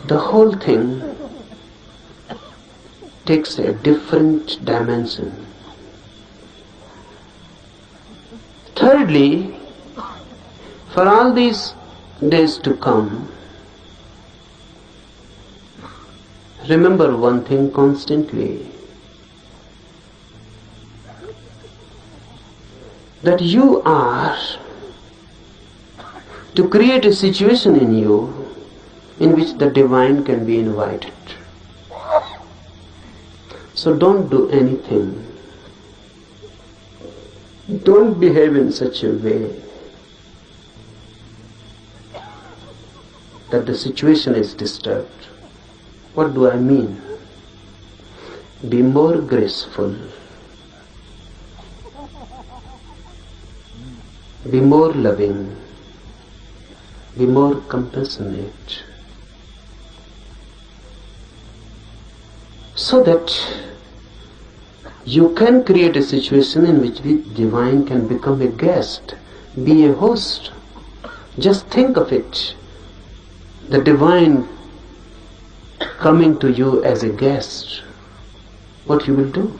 The whole thing takes a different dimension. Thirdly, for all these days to come, remember one thing constantly, that you are to create a situation in you in which the divine can be invited. So don't do anything. Don't behave in such a way that the situation is disturbed. What do I mean? Be more graceful. Be more loving. Be more compassionate. So that you can create a situation in which the divine can become a guest, be a host. Just think of it. The divine coming to you as a guest. What you will do?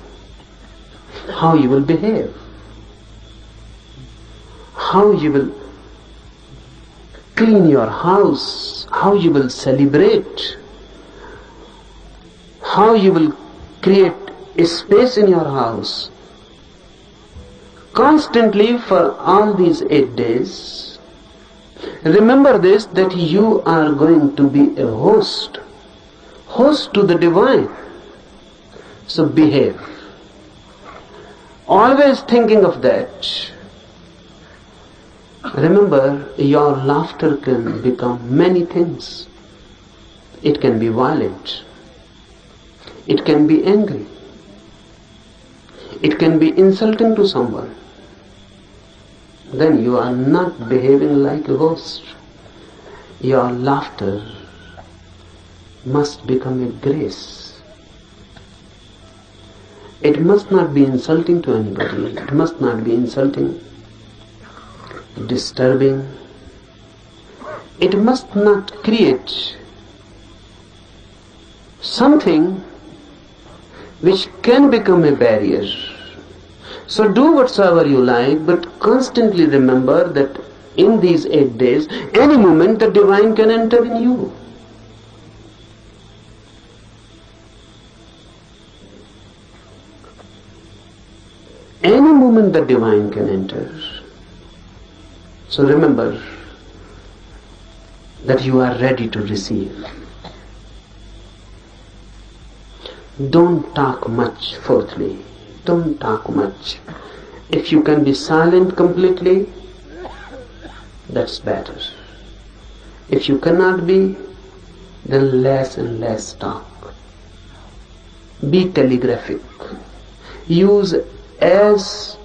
How you will behave? How you will clean your house? How you will celebrate? How you will create a space in your house? Constantly for all these 8 days, remember this, that you are going to be a host to the divine. So behave. Always thinking of that. Remember, your laughter can become many things. It can be violent. It can be angry. It can be insulting to someone. Then you are not behaving like a host. Your laughter must become a grace. It must not be insulting to anybody. It must not be insulting, disturbing. It must not create something which can become a barrier. So do whatsoever you like, but constantly remember that in these 8 days, any moment the divine can enter in you. Any moment the divine can enter. So remember that you are ready to receive. Don't talk much, fourthly. Don't talk much. If you can be silent completely, that's better. If you cannot be, then less and less talk. Be telegraphic. Use as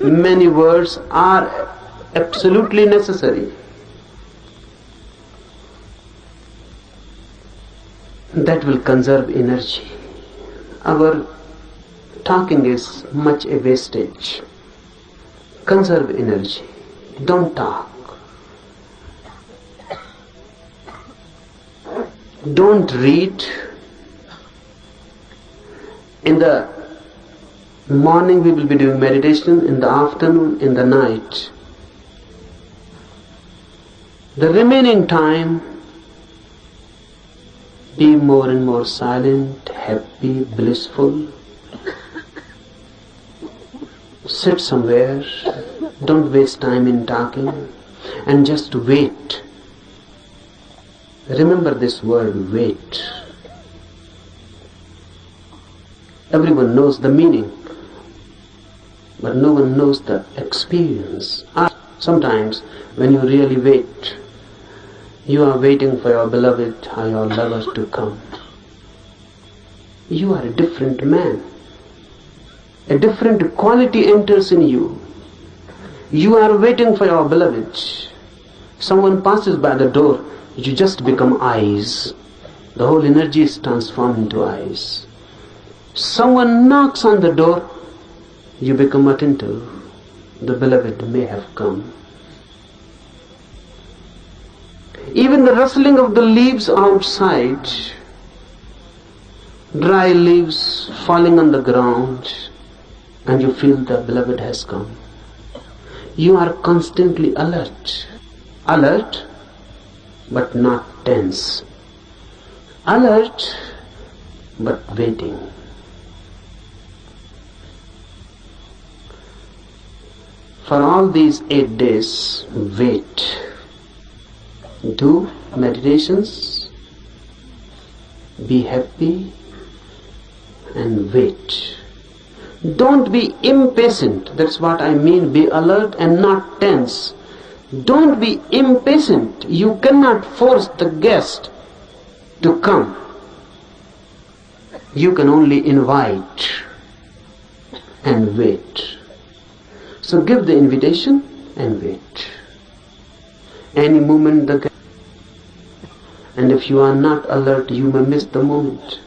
many words are absolutely necessary. That will conserve energy. Our talking is much a wastage. Conserve energy. Don't talk. Don't read. In the morning we will be doing meditation, in the afternoon, in the night. The remaining time, be more and more silent, happy, blissful. Sit somewhere, don't waste time in talking, and just wait. Remember this word, wait. Everyone knows the meaning, but no one knows the experience. Sometimes when you really wait, you are waiting for your beloved or your lover to come. You are a different man. A different quality enters in you. You are waiting for your beloved. Someone passes by the door, you just become eyes. The whole energy is transformed into eyes. Someone knocks on the door, you become attentive, the beloved may have come. Even the rustling of the leaves outside, dry leaves falling on the ground, and you feel the beloved has come. You are constantly alert. Alert, but not tense. Alert, but waiting. For all these 8 days, wait. Do meditations, be happy, and wait. Don't be impatient. That's what I mean. Be alert and not tense. Don't be impatient. You cannot force the guest to come. You can only invite and wait. So give the invitation and wait. Any moment the guest, and if you are not alert, you may miss the moment.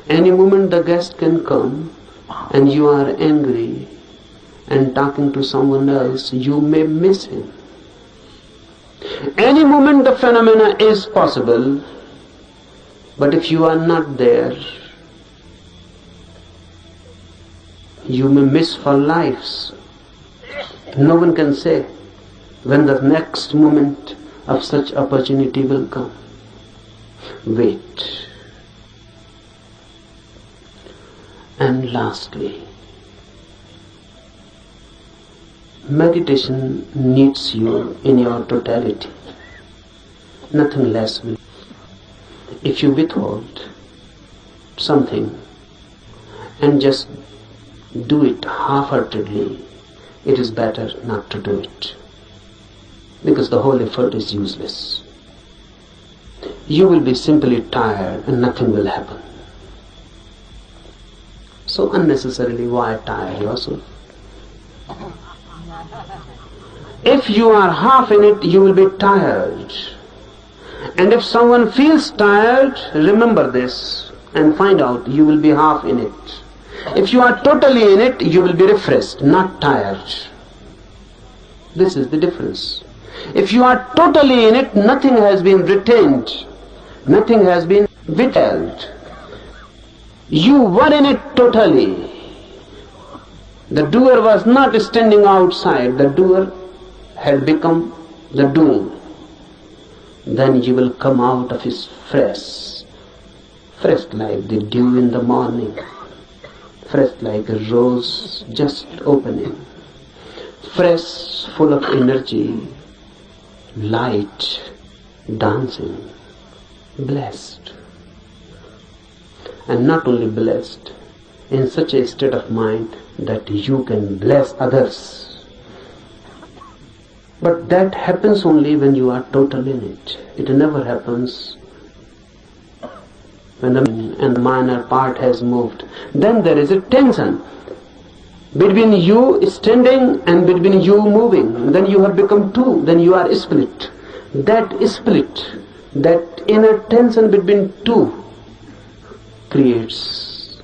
Any moment the guest can come, and you are angry and talking to someone else, you may miss him. Any moment the phenomena is possible, but if you are not there, you may miss for lives. No one can say when the next moment of such opportunity will come. Wait. And lastly, meditation needs you in your totality, nothing less will. If you withhold something and just do it half-heartedly, it is better not to do it, because the whole effort is useless. You will be simply tired and nothing will happen. So unnecessarily, why tire yourself? If you are half in it, you will be tired. And if someone feels tired, remember this and find out you will be half in it. If you are totally in it, you will be refreshed, not tired. This is the difference. If you are totally in it, nothing has been retained, nothing has been withheld. You were in it totally. The doer was not standing outside, the doer had become the doing. Then you will come out of his fresh like the dew in the morning, fresh like a rose just opening, fresh, full of energy, light, dancing, blessed. And not only blessed, in such a state of mind that you can bless others. But that happens only when you are total in it. It never happens when the minor part has moved. Then there is a tension between you standing and between you moving. Then you have become two. Then you are split. That split, that inner tension between two, creates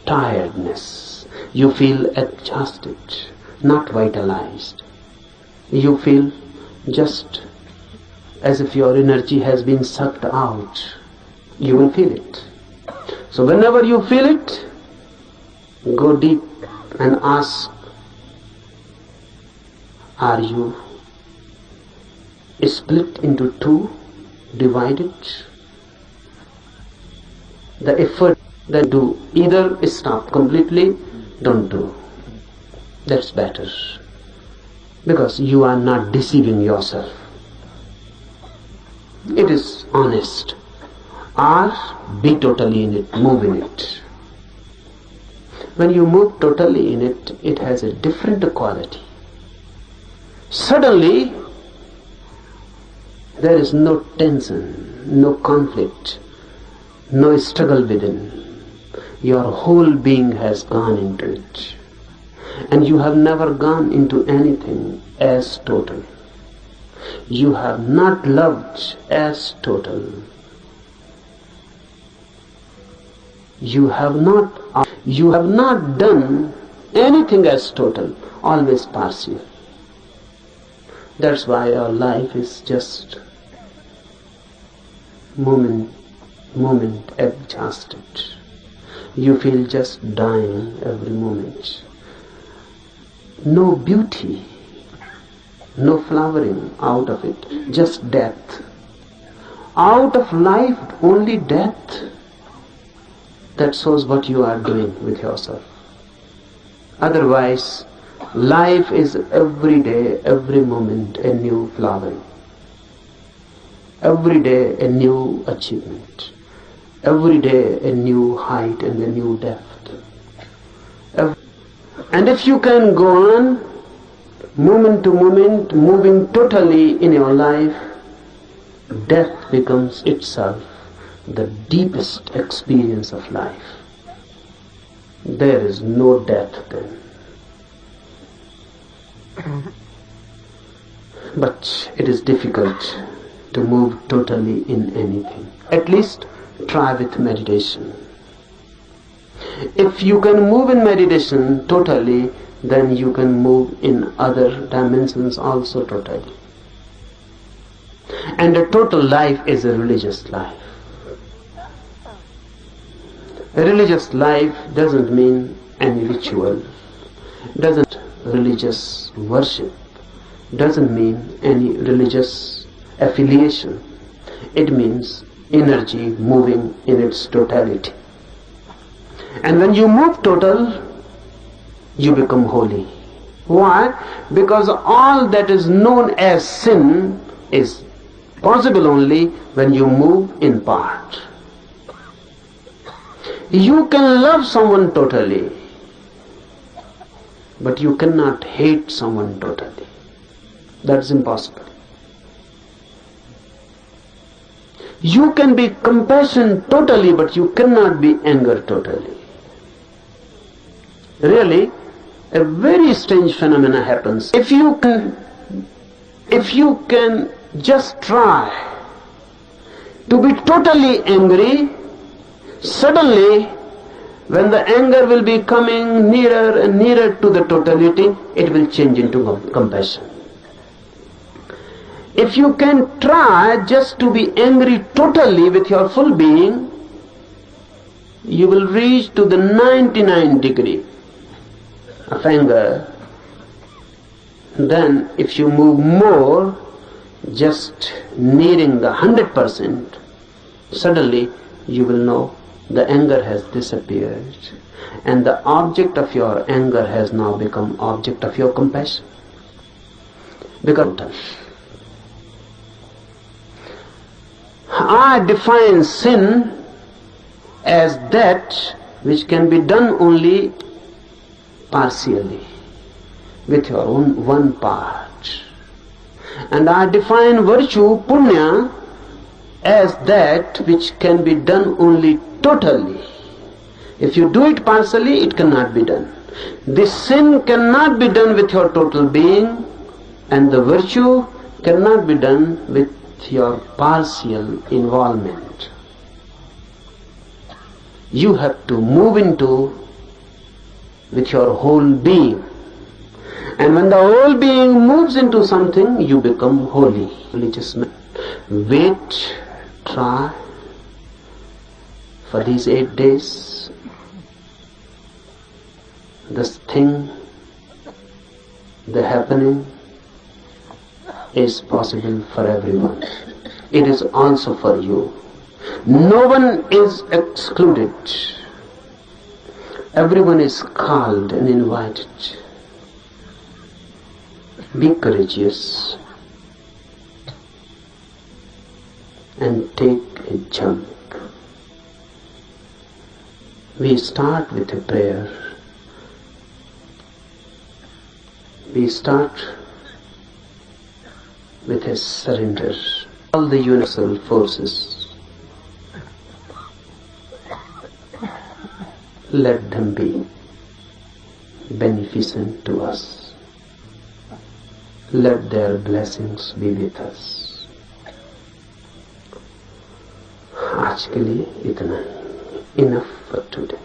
tiredness. You feel exhausted, not vitalized. You feel just as if your energy has been sucked out. You will feel it. So whenever you feel it, go deep and ask, are you split into two, divided? The effort that do, either stop completely, don't do. That's better, because you are not deceiving yourself. It is honest. Or be totally in it, move in it. When you move totally in it, it has a different quality. Suddenly, there is no tension, no conflict, no struggle within. Your whole being has gone into it. And you have never gone into anything as total. You have not loved as total. You have not done anything as total, always partial. That's why our life is just moment exhausted. You feel just dying every moment. No beauty, no flowering out of it, just death. Out of life, only death. That shows what you are doing with yourself. Otherwise, life is every day, every moment a new flowering. Every day a new achievement. Every day a new height and a new depth. And if you can go on, moment to moment, moving totally in your life, death becomes itself the deepest experience of life. There is no death then. But it is difficult to move totally in anything. At least try with meditation. If you can move in meditation totally, then you can move in other dimensions also totally. And a total life is a religious life. A religious life doesn't mean any ritual, doesn't religious worship, doesn't mean any religious affiliation. It means energy moving in its totality. And when you move total, you become holy. Why? Because all that is known as sin is possible only when you move in part. You can love someone totally, but you cannot hate someone totally. That's impossible. You can be compassion totally, but you cannot be anger totally. Really, a very strange phenomena happens. If you can just try to be totally angry, suddenly when the anger will be coming nearer and nearer to the totality, it will change into compassion. If you can try just to be angry totally with your full being, you will reach to the 99 degree of anger. Then if you move more, just nearing the 100%, suddenly you will know the anger has disappeared and the object of your anger has now become object of your compassion. Because I define sin as that which can be done only partially, with your own one part. And I define virtue, punya, as that which can be done only totally. If you do it partially, it cannot be done. This sin cannot be done with your total being, and the virtue cannot be done with your partial involvement. You have to move into with your whole being. And when the whole being moves into something, you become holy. Religious man. Wait, try for these 8 days. This thing, the happening, is possible for everyone. It is also for you. No one is excluded. Everyone is called and invited. Be courageous and take a jump. We start with a prayer. We start with a surrender. All the universal forces, let them be beneficent to us. Let their blessings be with us. आज के लिए इतना ही. Enough for today.